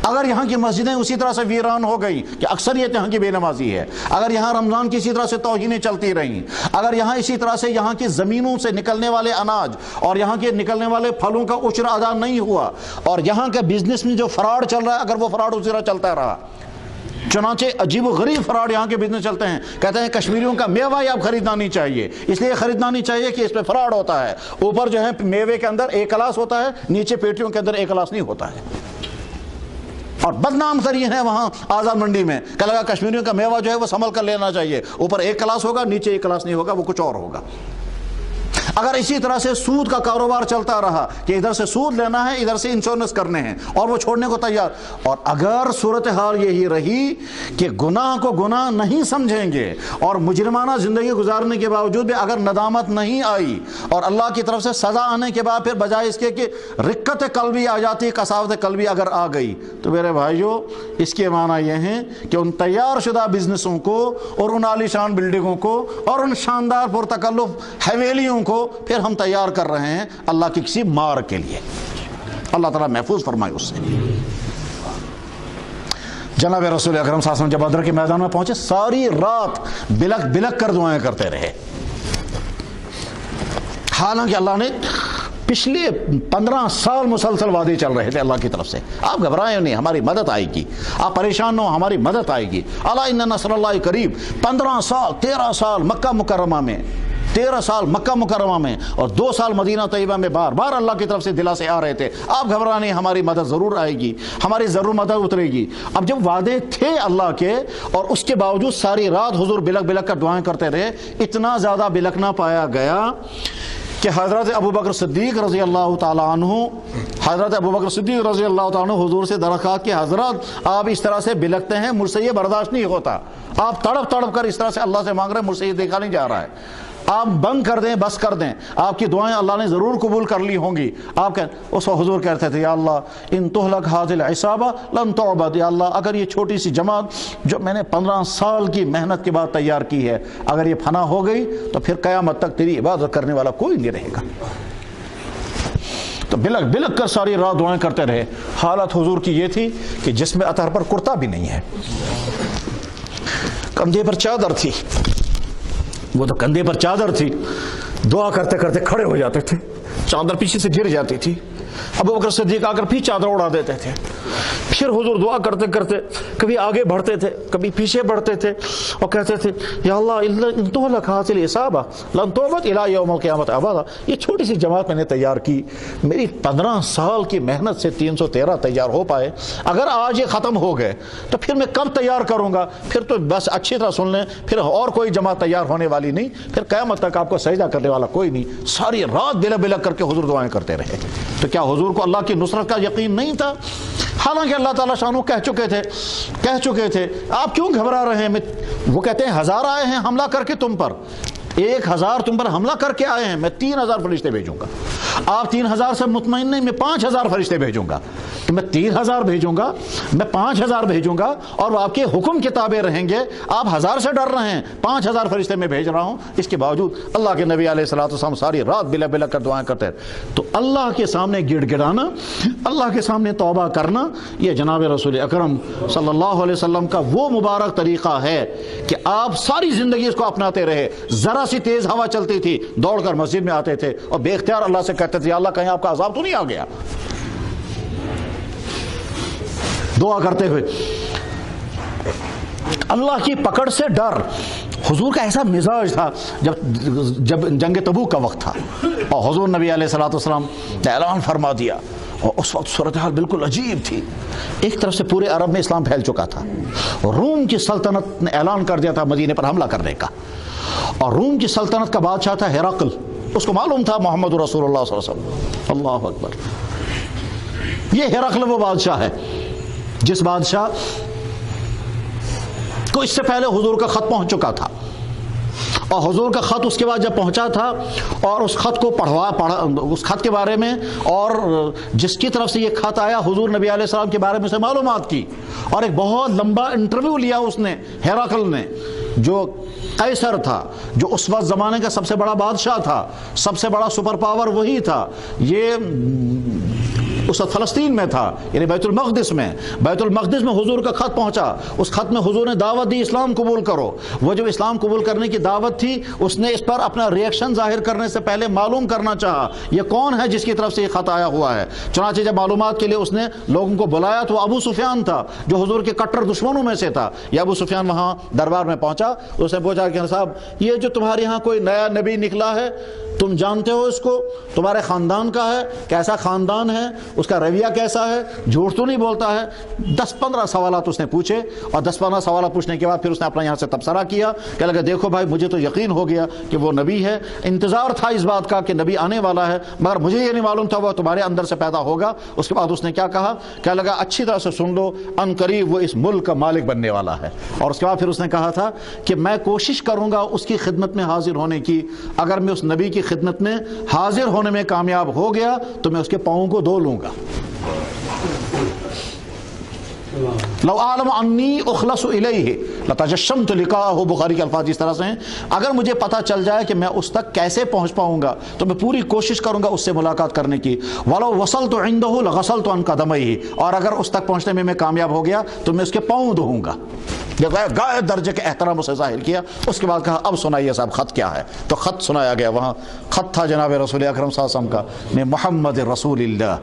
اگر یہاں کی مسجدیں اسی طرح سے ویران ہو گئی کہ اکثریت یہاں کی بے نمازی ہے، اگر یہاں رمضان کی اسی طرح سے توہینیں چلتی رہیں، اگر یہاں اسی طرح سے یہاں کی زمینوں سے نکلنے والے اناج اور یہاں کے نکلنے والے پھلوں کا عشر ادا نہیں ہوا، اور یہاں کے بزنس میں جو فراڈ چل رہا ہے اگر وہ فراڈ اسی طرح چلتا رہا، چنانچہ عجیب و غریب فراڈ یہاں کے بزنس چلتے ہیں، کہتے ہیں کشمیریوں کا میوہ ہی اب خریدنا نہیں چاہیے، اس لیے خریدنا نہیں چاہیے کہ اس پہ فراڈ ہوتا ہے، اوپر جو ہے میوے کے اندر ایک کلاس ہوتا ہے، نیچے پیٹیوں کے اندر ایک کلاس نہیں ہوتا ہے، اور بدنام ترین ہے وہاں آزاد منڈی میں کہ لگا کشمیریوں کا میوہ جو ہے وہ سنبھل کر لینا چاہیے، اوپر ایک کلاس ہوگا نیچے ایک کلاس نہیں ہوگا، وہ کچھ اور ہوگا۔ اگر اسی طرح سے سود کا کاروبار چلتا رہا کہ ادھر سے سود لینا ہے ادھر سے انشورنس کرنے ہیں اور وہ چھوڑنے کو تیار، اور اگر صورتحال یہی رہی کہ گناہ کو گناہ نہیں سمجھیں گے اور مجرمانہ زندگی گزارنے کے باوجود بھی اگر ندامت نہیں آئی اور اللہ کی طرف سے سزا آنے کے بعد پھر بجائے اس کے کہ رقت قلبی آ جاتی، کثافت قلبی اگر آ گئی، تو میرے بھائیو اس کے معنی یہ ہیں کہ ان تیار شدہ بزنسوں کو اور ان عالی شان بلڈنگوں کو اور ان شاندار پرتکلف حویلیوں کو پھر ہم تیار کر رہے ہیں اللہ کی کسی مار کے لیے۔ اللہ تعالیٰ محفوظ فرمائے اس سے۔ جناب رسول اکرم صلی اللہ علیہ وسلم جب بدر کے میدان میں پہنچے ساری رات بلک بلک کر دعائیں کرتے رہے، حالانکہ اللہ نے پچھلے 15 سال مسلسل وعدے چل رہے تھے اللہ کی طرف سے، آپ گھبرائیں نہیں، ہماری مدد آئے گی، آپ پریشان نہ ہو، ہماری مدد آئے گی، الا ان نصر اللہ قریب۔ 15 سال 13 سال مکہ مکرمہ میں، 13 سال مکہ مکرمہ میں اور 2 سال مدینہ طیبہ میں بار بار اللہ کی طرف سے دلاسے آ رہے تھے، آپ گھبرانے، ہماری مدد ضرور آئے گی، ہماری ضرور مدد اترے گی۔ اب جب وعدے تھے اللہ کے اور اس کے باوجود ساری رات حضور بلک بلک کر دعائیں کرتے رہے، اتنا زیادہ بلکنا پایا گیا کہ حضرت ابوبکر صدیق رضی اللہ تعالیٰ عنہ حضور سے درخواست کہ حضرت آپ اس طرح سے بلکتے ہیں مجھ سے یہ برداشت نہیں ہوتا، آپ تڑپ تڑپ کر اس طرح سے اللہ سے مانگ رہے ہیں، مجھ سے یہ دیکھا نہیں جا رہا ہے، آپ بند کر دیں، بس کر دیں، آپ کی دعائیں اللہ نے ضرور قبول کر لی ہوں گی۔ آپ اس وقت حضور کہتے تھے یا اللہ ان تہلک هذه العصابہ لن تعبد، یا اللہ اگر یہ چھوٹی سی جماعت جو میں نے 15 سال کی محنت کے بعد تیار کی ہے اگر یہ فنا ہو گئی تو پھر قیامت تک تیری عبادت کرنے والا کوئی نہیں رہے گا۔ تو بلک بلک کر ساری رات دعائیں کرتے رہے۔ حالت حضور کی یہ تھی کہ جسم اطہر پر کرتا بھی نہیں ہے، کندھے پر چادر تھی، وہ تو کندھے پر چادر تھی، دعا کرتے کرتے کھڑے ہو جاتے تھے، چادر پیچھے سے گر جاتی تھی، ابوبکر صدیق آ کر پھر چادر اڑا دیتے تھے، پھر حضور دعا کرتے کرتے کبھی آگے بڑھتے تھے کبھی پیچھے بڑھتے تھے اور کہتے تھے یا اللہ ان تہلک هذه العصابہ لن تعبد الى یوم القیامت ابدا، یہ چھوٹی سی جماعت میں نے تیار کی، میری 15 سال کی محنت سے 313 تیار ہو پائے، اگر آج یہ ختم ہو گئے تو پھر میں کب تیار کروں گا؟ پھر تو بس اچھی طرح سن لیں، پھر اور کوئی جماعت تیار ہونے والی نہیں، پھر قیامت تک آپ کو سجدہ کرنے والا کوئی نہیں۔ ساری رات بلک بلک کر کے حضور دعائیں کرتے رہے۔ تو کیا حضور کو اللہ کی نصرت کا یقین نہیں تھا؟ حالانکہ اللہ تعالیٰ شانو کہہ چکے تھے آپ کیوں گھبرا رہے ہیں؟ وہ کہتے ہیں 1000 آئے ہیں حملہ کر کے تم پر، 1000 تم پر حملہ کر کے آئے ہیں، میں 3000 فرشتے بھیجوں گا، آپ 3000 سے مطمئن نہیں، میں 5000 فرشتے بھیجوں گا، کہ میں 3000 بھیجوں گا، میں 5000 بھیجوں گا اور وہ آپ کے حکم کے تابع رہیں گے، آپ 1000 سے ڈر رہے ہیں، 5000 فرشتے میں بھیج رہا ہوں۔ اس کے باوجود اللہ کے نبی علیہ الصلوۃ والسلام ساری رات بلک بلک کر دعائیں کرتے ہیں۔ تو اللہ کے سامنے گڑ گڑانا، اللہ کے سامنے توبہ کرنا، یہ جناب رسول اکرم صلی اللہ علیہ وسلم کا وہ مبارک طریقہ ہے کہ آپ ساری زندگی اس کو اپناتے رہے، ذرا ذرا سی تیز ہوا چلتی تھی دوڑ کر مسجد میں آتے تھے اور بے اختیار اللہ سے کہتے تھے یا اللہ کہیں آپ کا عذاب تو نہیں آ گیا، دعا کرتے ہوئے۔ اللہ کی پکڑ سے ڈر، حضور کا ایسا مزاج تھا جب جنگ تبوک کا وقت تھا اور حضور نبی علیہ الصلوۃ والسلام نے اعلان فرما دیا، اور اس وقت صورتحال بالکل عجیب تھی۔ ایک طرف سے پورے عرب میں اسلام پھیل چکا تھا، روم کی سلطنت نے اعلان کر دیا تھا مدینے پر حملہ کرنے کا، اور روم کی سلطنت کا بادشاہ تھا ہرقل، اس کو معلوم تھا محمد رسول اللہ صلی اللہ علیہ وسلم۔ اللہ اکبر، یہ ہرقل وہ بادشاہ ہے جس بادشاہ کو اس سے پہلے حضور کا خط پہنچ چکا تھا، اور حضور کا خط اس کے بعد جب پہنچا تھا اور اس خط کو پڑھا اس خط کے بارے میں، اور جس کی طرف سے یہ خط آیا حضور نبی علیہ السلام کے بارے میں اسے معلومات کی، اور ایک بہت لمبا انٹرویو لیا اس نے، ہرقل نے، جو قیصر تھا، جو اس وقت زمانے کا سب سے بڑا بادشاہ تھا، سب سے بڑا سپر پاور وہی تھا، یہ اس وقت فلسطین میں تھا، یعنی بیت المقدس میں حضور کا خط پہنچا۔ اس خط میں حضور نے دعوت دی اسلام قبول کرو۔ وہ جو اسلام قبول کرنے کی دعوت تھی اس نے اس پر اپنا ریئیکشن ظاہر کرنے سے پہلے معلوم کرنا چاہا یہ کون ہے جس کی طرف سے یہ خط آیا ہوا ہے۔ چنانچہ جب معلومات کے لیے اس نے لوگوں کو بلایا تو ابو سفیان تھا جو حضور کے کٹر دشمنوں میں سے تھا۔ یہ ابو سفیان وہاں دربار میں پہنچا، اس نے پوچھا کہ صاحب یہ جو تمہارے یہاں کوئی نیا نبی نکلا ہے، تم جانتے ہو اس کو؟ تمہارے خاندان کا ہے؟ کیسا خاندان ہے؟ اس کا رویہ کیسا ہے؟ جھوٹ تو نہیں بولتا ہے؟ 10-15 سوالات اس نے پوچھے، اور 10-15 سوالات پوچھنے کے بعد پھر اس نے اپنا یہاں سے تبصرہ کیا کہ لگا دیکھو بھائی مجھے تو یقین ہو گیا کہ وہ نبی ہے، انتظار تھا اس بات کا کہ نبی آنے والا ہے، مگر مجھے یہ نہیں معلوم تھا وہ تمہارے اندر سے پیدا ہوگا۔ اس کے بعد اس نے کیا کہا، کہنے لگا اچھی طرح سے سن لو، ان قریب وہ اس ملک کا مالک بننے والا ہے۔ اور اس کے بعد پھر اس نے کہا تھا کہ میں کوشش کروں گا اس کی خدمت میں حاضر ہونے کی، اگر میں اس نبی کی خدمت میں حاضر ہونے میں کامیاب ہو گیا تو میں اس کے پاؤں کو دھو لوں گا۔ لو عالم انی اخلص الیہ لتجشمت لقاءہ، بخاری کے الفاظ اس طرح سے ہیں، اگر مجھے پتہ چل جائے کہ میں اس تک کیسے پہنچ پاؤں گا تو میں پوری کوشش کروں گا اس سے ملاقات کرنے کی۔ ولو وصلت عنده لغسلت عن قدمیہ، اور اگر اس تک پہنچنے میں کامیاب ہو گیا تو میں اس کے پاؤں دھوؤں گا۔ جب گائے درجے کے احترام اسے ظاہر کیا، اس کے بعد کہا اب سنائیے صاحب خط کیا ہے؟ تو خط سنایا گیا۔ وہاں خط تھا جناب رسول اکرم صلی اللہ علیہ وسلم کا، میں محمد رسول اللہ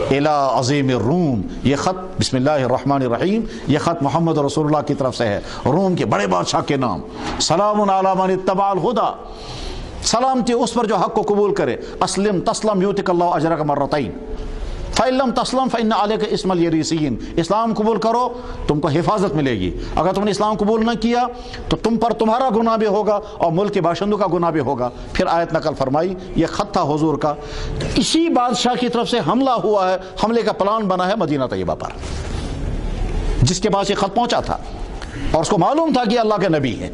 الی عظیم الروم، یہ خط بسم اللہ الرحمن الرحیم، یہ خط محمد رسول اللہ کی طرف سے ہے، روم کے بڑے بادشاہ کے نام۔ سلام علی من اتبع الہدی، سلامتی اس پر جو حق کو قبول کرے۔ اسلم تسلم یؤتک اللہ اجرک مرتین، فَإِن لَمْ تَسْلَمْ فَإِنَّ عَلَيْكَ اسْمَ الْيَرِيسِيِّينَ، اسلام قبول کرو تم کو حفاظت ملے گی، اگر تم نے اسلام قبول نہ کیا تو تم پر تمہارا گناہ بھی ہوگا اور ملک کے باشندوں کا گناہ بھی ہوگا۔ پھر آیت نقل فرمائی، یہ خط تھا حضور کا، اسی بادشاہ کی طرف سے حملہ ہوا ہے، حملے کا پلان بنا ہے مدینہ طیبہ پر، جس کے پاس یہ خط پہنچا تھا اور اس کو معلوم تھا کہ اللہ کا نبی ہے،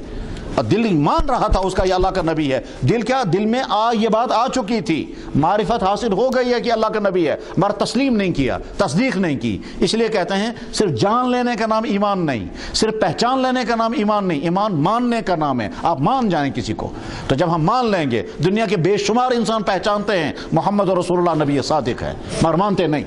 اور دل مان رہا تھا اس کا یہ اللہ کا نبی ہے۔ دل کیا، دل میں یہ بات آ چکی تھی، معرفت حاصل ہو گئی ہے کہ اللہ کا نبی ہے، مگر تسلیم نہیں کیا، تصدیق نہیں کی۔ اس لیے کہتے ہیں صرف جان لینے کا نام ایمان نہیں، صرف پہچان لینے کا نام ایمان نہیں، ایمان ماننے کا نام ہے۔ آپ مان جائیں کسی کو، تو جب ہم مان لیں گے، دنیا کے بے شمار انسان پہچانتے ہیں محمد رسول اللہ نبی صادق ہے، مگر مانتے نہیں،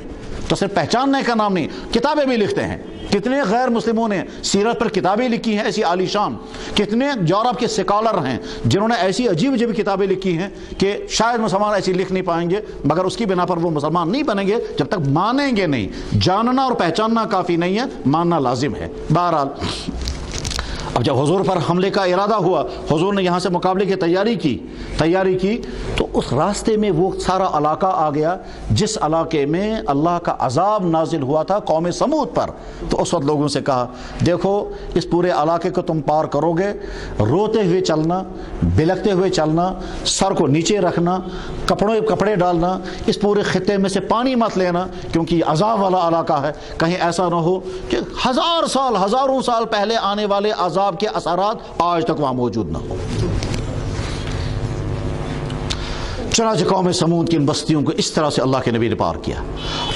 تو صرف پہچاننے کا نام نہیں، کتابیں بھی لکھتے ہیں۔ کتنے غیر مسلموں نے سیرت پر کتابیں لکھی ہیں ایسی عالی شان، کتنے یورپ کے سکالر ہیں جنہوں نے ایسی عجیب عجیب کتابیں لکھی ہیں کہ شاید مسلمان ایسی لکھ نہیں پائیں گے، مگر اس کی بنا پر وہ مسلمان نہیں بنیں گے جب تک مانیں گے نہیں۔ جاننا اور پہچاننا کافی نہیں ہے، ماننا لازم ہے۔ بہرحال اب جب حضور پر حملے کا ارادہ ہوا، حضور نے یہاں سے مقابلے کی تیاری کی تو اس راستے میں وہ سارا علاقہ آ گیا جس علاقے میں اللہ کا عذاب نازل ہوا تھا قوم سمود پر۔ تو اس وقت لوگوں سے کہا دیکھو اس پورے علاقے کو تم پار کرو گے، روتے ہوئے چلنا، بلکتے ہوئے چلنا، سر کو نیچے رکھنا، کپڑے ڈالنا، اس پورے خطے میں سے پانی مت لینا کیونکہ یہ عذاب والا علاقہ ہے، کہیں ایسا نہ ہو کہ ہزاروں سال پہلے آنے والے عذاب کے اثرات آج تک وہاں موجود نہ ہو۔ چنانچہ قوم سمود کی ان بستیوں کو اس طرح سے اللہ کے نبی نے پار کیا،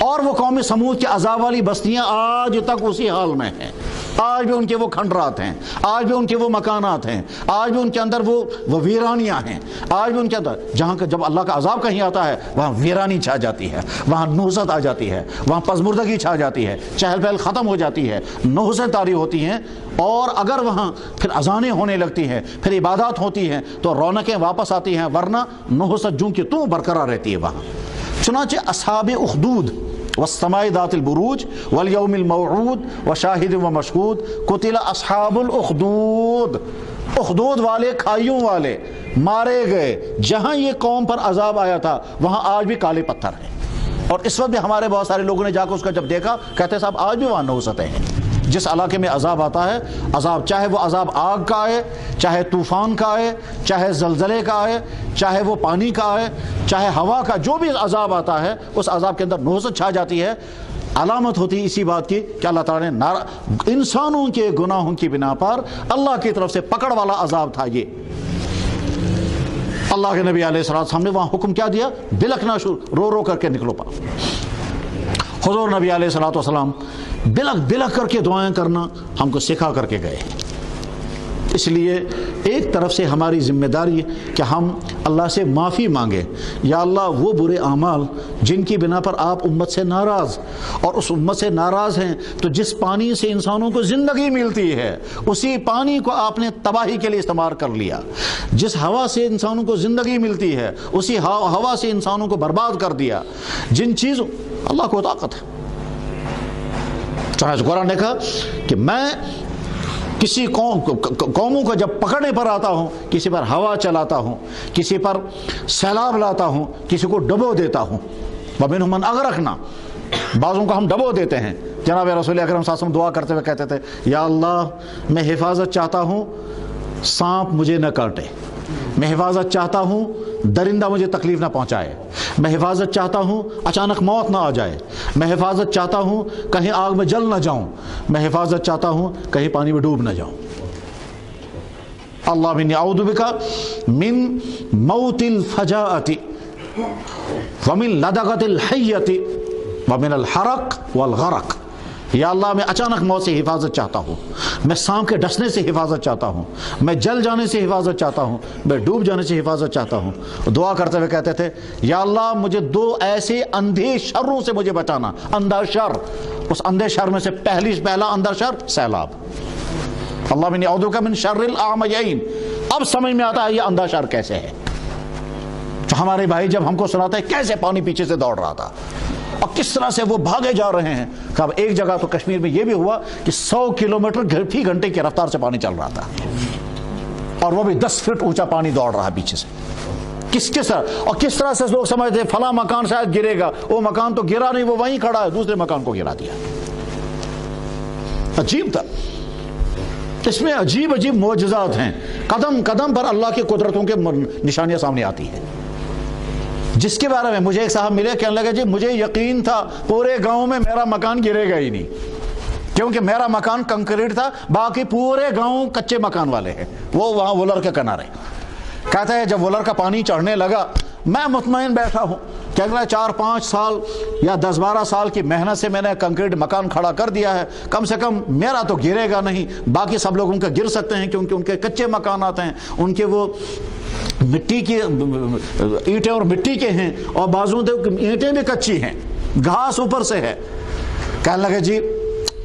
اور وہ قوم سمود کے عذاب والی بستیاں آج تک اسی حال میں ہیں۔ آج بھی ان کے وہ کھنڈرات ہیں، آج بھی ان کے وہ مکانات ہیں، آج بھی ان کے اندر وہ ویرانیاں ہیں، آج بھی ان کے اندر جہاں کا جب اللہ کا عذاب کہیں آتا ہے وہاں ویرانی چھا جاتی ہے، وہاں نہست آ جاتی ہے، وہاں پزمردگی چھا جاتی ہے، چہل پہل ختم ہو جاتی ہے، نحوستیں طاری ہوتی ہیں، اور اگر وہاں پھر اذانیں ہونے لگتی ہیں، پھر عبادات ہوتی ہیں تو رونقیں واپس آتی ہیں، ورنہ نحوست جوں کی توں برقرار رہتی ہے وہاں۔ چنانچہ اصحاب اخدود والسماء ذات البروج والیوم الموعود وشاہد ومشہود قتل اصحاب الاخدود، اخدود والے، کھائیوں والے مارے گئے۔ جہاں یہ قوم پر عذاب آیا تھا وہاں آج بھی کالے پتھر ہیں، اور اس وقت بھی ہمارے بہت سارے لوگوں نے جا کے اس کا جب دیکھا کہتے صاحب آج بھی وہاں نحوستیں ہیں۔ جس علاقے میں عذاب آتا ہے، عذاب چاہے وہ عذاب آگ کا آئے، چاہے طوفان کا آئے، چاہے زلزلے کا آئے، چاہے وہ پانی کا آئے، چاہے ہوا کا، جو بھی عذاب آتا ہے اس عذاب کے اندر نحوست چھا جاتی ہے۔ علامت ہوتی ہے اسی بات کی کہ اللہ تعالیٰ نے انسانوں کے گناہوں کی بنا پر اللہ کی طرف سے پکڑ والا عذاب تھا یہ۔ اللہ کے نبی علیہ السلام نے وہاں حکم کیا دیا؟ بلکنا شروع، رو رو کر کے نکلو پا۔ حضور نبی علیہ السلام بلک بلک کر کے دعائیں کرنا ہم کو سکھا کر کے گئے۔ اس لیے ایک طرف سے ہماری ذمہ داری ہے کہ ہم اللہ سے معافی مانگیں، یا اللہ وہ برے اعمال جن کی بنا پر آپ امت سے ناراض، اور اس امت سے ناراض ہیں تو جس پانی سے انسانوں کو زندگی ملتی ہے اسی پانی کو آپ نے تباہی کے لیے استعمال کر لیا، جس ہوا سے انسانوں کو زندگی ملتی ہے اسی ہوا سے انسانوں کو برباد کر دیا۔ جن چیزوں، اللہ کو طاقت ہے، چنانچہ قرآن نے کہا کہ میں کسی قوموں کو جب پکڑنے پر آتا ہوں، کسی پر ہوا چلاتا ہوں، کسی پر سیلاب لاتا ہوں، کسی کو ڈبو دیتا ہوں۔ وَمِنْهُمْ مَنْ أَغْرَقْنَا، بعضوں کو ہم ڈبو دیتے ہیں۔ جناب رسول اکرم صلی اللہ علیہ وسلم دعا کرتے ہوئے کہتے تھے یا اللہ میں حفاظت چاہتا ہوں سانپ مجھے نہ کاٹے، میں حفاظت چاہتا ہوں درندہ مجھے تکلیف نہ پہنچائے، میں حفاظت چاہتا ہوں اچانک موت نہ آ جائے، میں حفاظت چاہتا ہوں کہیں آگ میں جل نہ جاؤں، میں حفاظت چاہتا ہوں کہیں پانی میں ڈوب نہ جاؤں۔ اللہ انی اعوذ بک من موت الفجاءۃ ومن لدغۃ الحیۃ ومن الحرق والغرق، یا اللہ میں اچانک موت سے حفاظت چاہتا ہوں، میں سانپ کے ڈسنے سے حفاظت چاہتا ہوں، میں جل جانے سے حفاظت چاہتا ہوں، میں ڈوب جانے سے حفاظت چاہتا ہوں۔ دعا کرتے ہوئے کہتے تھے یا اللہ مجھے دو ایسے اندھے شروں سے مجھے بچانا، اندھا شر، اس اندھے شر میں سے پہلا اندھا شر سیلاب۔ اللہ انی اعوذ بک من شر الاعمیین۔ اب سمجھ میں آتا ہے یہ اندھا شر کیسے ہے، جو ہمارے بھائی جب ہم کو سناتے ہیں کیسے پانی پیچھے سے دوڑ رہا تھا اور کس طرح سے وہ بھاگے جا رہے ہیں۔ اب ایک جگہ تو کشمیر میں یہ بھی ہوا کہ 100 کلومیٹر فی گھنٹے کی رفتار سے پانی چل رہا تھا، اور وہ بھی 10 فٹ اونچا پانی دوڑ رہا ہے پیچھے سے۔ کس طرح اور کس طرح سے لوگ سمجھتے ہیں فلاں مکان شاید گرے گا، وہ مکان تو گرا نہیں، وہ وہیں کھڑا ہے، دوسرے مکان کو گرا دیا۔ عجیب تھا، اس میں عجیب عجیب معجزات ہیں، قدم قدم پر اللہ کی قدرتوں کے نشانیاں سامنے آتی ہیں، جس کے بارے میں مجھے ایک صاحب ملے کہنے لگے جی مجھے یقین تھا پورے گاؤں میں میرا مکان گرے گا ہی نہیں، کیونکہ میرا مکان کنکریٹ تھا، باقی پورے گاؤں کچے مکان والے ہیں، وہ وہاں وولر کے کنارے۔ کہتا ہے جب وولر کا پانی چڑھنے لگا میں مطمئن بیٹھا ہوں کہ اگلا 4-5 سال یا 10-12 سال کی محنت سے میں نے کنکریٹ مکان کھڑا کر دیا ہے، کم سے کم میرا تو گرے گا نہیں، باقی سب لوگوں کے گر سکتے ہیں کیونکہ ان کے کچے مکانات ہیں، ان کے وہ مٹی کی اینٹیں اور مٹی کے ہیں، اور بازوں اینٹیں بھی کچی ہیں، گھاس اوپر سے ہے۔ کہنے لگے جی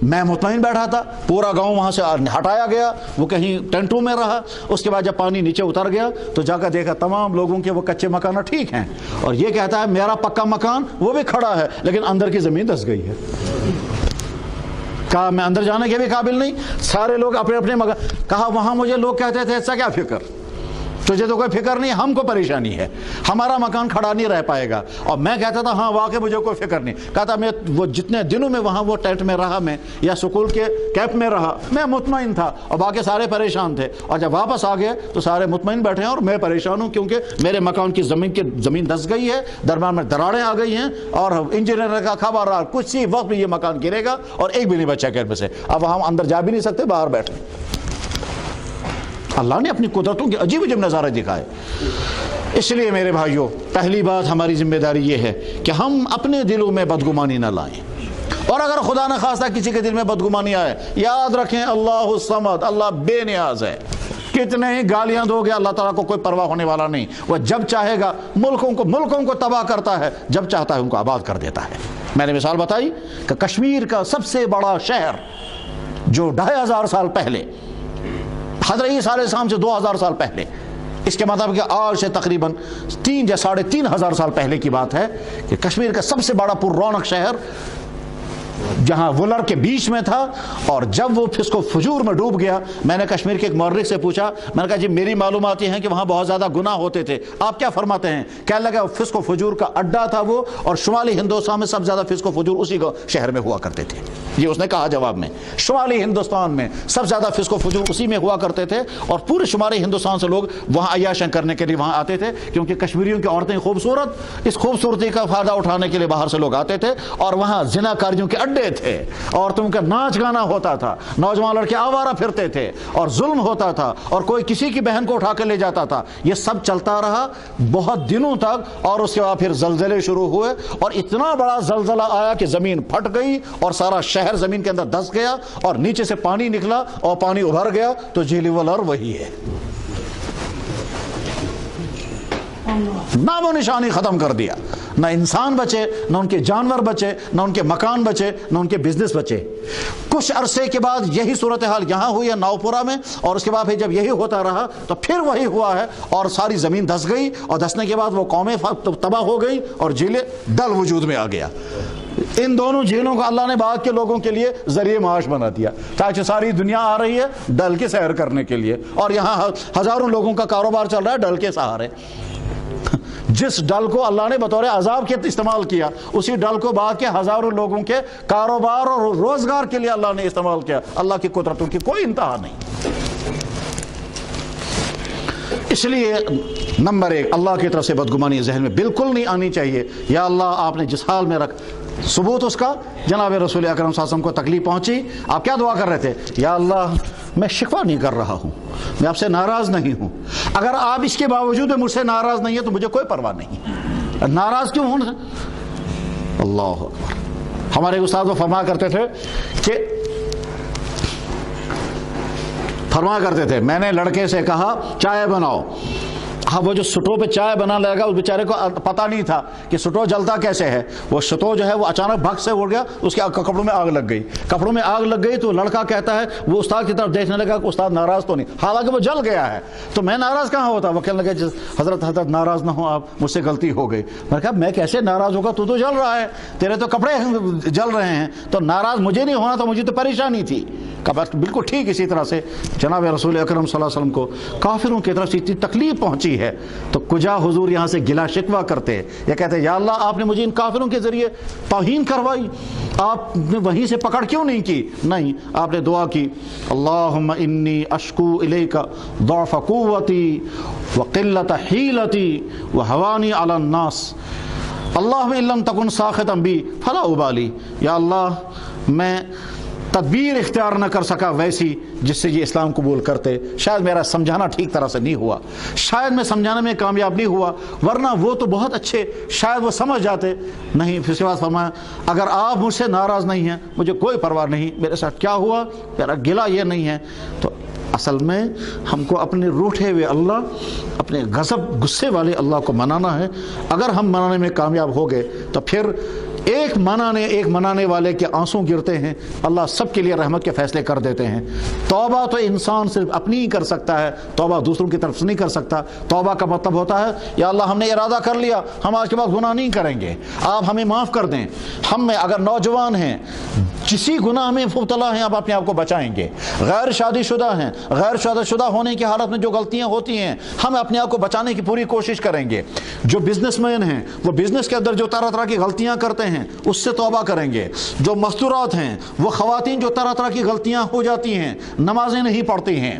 میں مطمئن بیٹھا تھا، پورا گاؤں وہاں سے ہٹایا گیا، وہ کہیں ٹینٹوں میں رہا، اس کے بعد جب پانی نیچے اتر گیا تو جا کر دیکھا تمام لوگوں کے وہ کچے مکان ٹھیک ہیں، اور یہ کہتا ہے میرا پکا مکان وہ بھی کھڑا ہے لیکن اندر کی زمین دھس گئی ہے۔ کہا میں اندر جانے کے بھی قابل نہیں، سارے لوگ اپنے اپنے مکان۔ کہا وہاں مجھے لوگ کہتے تھے ایسا کیا فکر، تجھے تو کوئی فکر نہیں، ہم کو پریشانی ہے، ہمارا مکان کھڑا نہیں رہ پائے گا۔ اور میں کہتا تھا ہاں واقعی مجھے کوئی فکر نہیں۔ کہتا میں وہ جتنے دنوں میں وہاں وہ ٹینٹ میں رہا میں یا سکول کے کیمپ میں رہا میں مطمئن تھا، اور باقی سارے پریشان تھے، اور جب واپس آ گئے تو سارے مطمئن بیٹھے ہیں اور میں پریشان ہوں کیونکہ میرے مکان کی زمین دھس گئی ہے، درمیان میں دراڑیں آ گئی ہیں، اور انجینئر کا خبر رہا کچھ ہی وقت میں یہ مکان گرے گا اور ایک بھی نہیں بچا گھر میں سے۔ اب ہم اندر جا بھی نہیں سکتے، باہر بیٹھے۔ اللہ نے اپنی قدرتوں کے عجیب عجیب نظارے دکھائے۔ اس لیے میرے بھائیوں پہلی بات ہماری ذمہ داری یہ ہے کہ ہم اپنے دلوں میں بدگمانی نہ لائیں، اور اگر خدا نہ خواستہ کسی کے دل میں بدگمانی آئے، یاد رکھیں اللہ الصمد، اللہ بے نیاز ہے. کتنے ہی گالیاں دو گے، اللہ تعالیٰ کو کوئی پرواہ ہونے والا نہیں. وہ جب چاہے گا ملکوں کو تباہ کرتا ہے، جب چاہتا ہے ان کو آباد کر دیتا ہے. میں نے مثال بتائی کہ کشمیر کا سب سے بڑا شہر جو 2500 سال پہلے، حضرت عیسیٰ علیہ السلام سے 2000 سال پہلے، اس کے مطلب کہ آج سے تقریباً 3 یا 3500 سال پہلے کی بات ہے کہ کشمیر کا سب سے بڑا پر رونق شہر جہاں وولر کے بیچ میں تھا، اور جب وہ فسق و فجور میں ڈوب گیا، میں نے کشمیر کے ایک مورخ سے پوچھا، میں نے کہا جی میری معلومات یہ ہیں کہ وہاں بہت زیادہ گناہ ہوتے تھے، آپ کیا فرماتے ہیں؟ کہنے لگا فسق و فجور کا اڈا تھا وہ، اور شمالی ہندوستان میں سب سے زیادہ فسق و فجور اسی کو شہر میں ہوا کرتے تھے. یہ اس نے کہا جواب میں، شمالی ہندوستان میں سب سے زیادہ فسق و فجور اسی میں ہوا کرتے تھے، اور پورے شمالی ہندوستان سے لوگ وہاں عیاشیں کرنے کے لیے وہاں آتے تھے، کیونکہ کشمیریوں کی عورتیں خوبصورت، اس خوبصورتی کا فائدہ اٹھانے کے لیے باہر سے لوگ آتے تھے، اور وہاں زنا کاریوں کے اڈے تھے، عورتوں کا ناچ گانا ہوتا تھا، نوجوان لڑکے آوارہ پھرتے تھے، اور ظلم ہوتا تھا، اور کوئی کسی کی بہن کو اٹھا کے لے جاتا تھا. یہ سب چلتا رہا بہت دنوں تک، اور اس کے بعد پھر زلزلے شروع ہوئے، اور اتنا بڑا زلزلہ آیا کہ زمین پھٹ گئی اور سارا شہر زمین کے اندر دھس گیا، اور نیچے سے پانی نکلا اور پانی ابھر گیا تو جھیل وولر وہی ہے، نام و نشانی ختم کر دیا. نہ انسان بچے، نہ ان کے جانور بچے، نہ ان کے مکان بچے، نہ ان کے بزنس بچے. کچھ عرصے کے بعد یہی صورتحال یہاں ہوئی ہے ناؤپورا میں، اور اس کے بعد پھر جب یہی ہوتا رہا تو پھر وہی ہوا ہے، اور ساری زمین دھس گئی، اور دھسنے کے بعد وہ قومیں تباہ ہو گئی اور جھیلیں ڈل وجود میں آ گیا. ان دونوں جھیلوں کو اللہ نے بعد کے لوگوں کے لیے ذریعہ معاش بنا دیا، تاکہ ساری دنیا آ رہی ہے ڈل کی سیر کرنے کے لیے، اور یہاں ہزاروں لوگوں کا کاروبار چل رہا ہے ڈل کے سہارے. جس ڈل کو اللہ نے بطور عذاب کے استعمال کیا، اسی ڈل کو بعد کے ہزاروں لوگوں کے کاروبار اور روزگار کے لیے اللہ نے استعمال کیا. اللہ کی قدرتوں کی کوئی انتہا نہیں. اس لیے نمبر 1، اللہ کی طرف سے بدگمانی ذہن میں بالکل نہیں آنی چاہیے. یا اللہ آپ نے جس حال میں رکھ، ثبوت اس کا جناب رسول اکرم صلی اللہ علیہ وسلم کو تکلیف پہنچی، آپ کیا دعا کر رہے تھے؟ یا اللہ میں شکوہ نہیں کر رہا ہوں، میں آپ سے ناراض نہیں ہوں، اگر آپ اس کے باوجود مجھ سے ناراض نہیں ہے تو مجھے کوئی پرواہ نہیں. ناراض کیوں ہوں؟ اللہ اکبر. ہمارے استاد وہ فرمایا کرتے تھے میں نے لڑکے سے کہا چائے بناؤ. ہاں وہ جو سٹو پہ چائے بنا لے گا، اس بیچارے کو پتہ نہیں تھا کہ سٹو جلتا کیسے ہے. وہ سٹو جو ہے وہ اچانک بھگ سے اڑ گیا، اس کے کپڑوں میں آگ لگ گئی. کپڑوں میں آگ لگ گئی تو لڑکا کہتا ہے، وہ استاد کی طرف دیکھنے لگا کہ استاد ناراض تو نہیں، حالانکہ وہ جل گیا ہے. تو میں ناراض کہاں ہوتا؟ وہ کہنے لگا حضرت ناراض نہ ہو آپ، مجھ سے غلطی ہو گئی. میں نے کہا میں کیسے ناراض ہوگا، تو جل رہا ہے، تیرے تو کپڑے جل رہے ہیں، تو ناراض مجھے نہیں ہونا، تو مجھے تو پریشانی تھی. بالکل ٹھیک اسی طرح سے جناب رسول اکرم صلی اللہ علیہ وسلم کو کافروں کی طرف سے اتنی تکلیف پہنچی ہے تو کجا حضور یہاں سے گلا شکوہ کرتے یا کہتے یا اللہ آپ نے مجھے ان کافروں کے ذریعے توہین کروائی، آپ نے وہیں سے پکڑ کیوں نہیں کی؟ نہیں، آپ نے دعا کی اللہم انی اشکو الیک ضعف قوتی وقلت حیلتی وہوانی علی الناس اللہم ان لم تکن ساخطا بی فلا ابالی. یا اللہ میں تدبیر اختیار نہ کر سکا ویسی جس سے یہ اسلام قبول کرتے. شاید میرا سمجھانا ٹھیک طرح سے نہیں ہوا، شاید میں سمجھانے میں کامیاب نہیں ہوا، ورنہ وہ تو بہت اچھے، شاید وہ سمجھ جاتے. نہیں، پھر اس کے بعد فرمایا اگر آپ مجھ سے ناراض نہیں ہیں مجھے کوئی پرواہ نہیں، میرے ساتھ کیا ہوا میرا گلہ یہ نہیں ہے. تو اصل میں ہم کو اپنے روٹھے ہوئے اللہ، اپنے غضب غصے والے اللہ کو منانا ہے. اگر ہم منانے میں کامیاب ہو گئے تو پھر ایک منانے والے کے آنسو گرتے ہیں، اللہ سب کے لیے رحمت کے فیصلے کر دیتے ہیں. توبہ تو انسان صرف اپنی ہی کر سکتا ہے، توبہ دوسروں کی طرف سے نہیں کر سکتا. توبہ کا مطلب ہوتا ہے یا اللہ ہم نے ارادہ کر لیا ہم آج کے بعد گناہ نہیں کریں گے، آپ ہمیں معاف کر دیں. ہم میں اگر نوجوان ہیں کسی گناہ میں مبتلا ہیں، آپ اپنے آپ کو بچائیں گے. غیر شادی شدہ ہیں، غیر شادی شدہ ہونے کی حالت میں جو غلطیاں ہوتی ہیں ہم اپنے آپ کو بچانے کی پوری کوشش کریں گے. جو بزنس مین ہیں وہ بزنس کے اندر جو طرح طرح کی غلطیاں کرتے ہیں اس سے توبہ کریں گے. جو مستورات ہیں وہ خواتین جو طرح طرح کی غلطیاں ہو جاتی ہیں، نمازیں نہیں پڑھتی ہیں،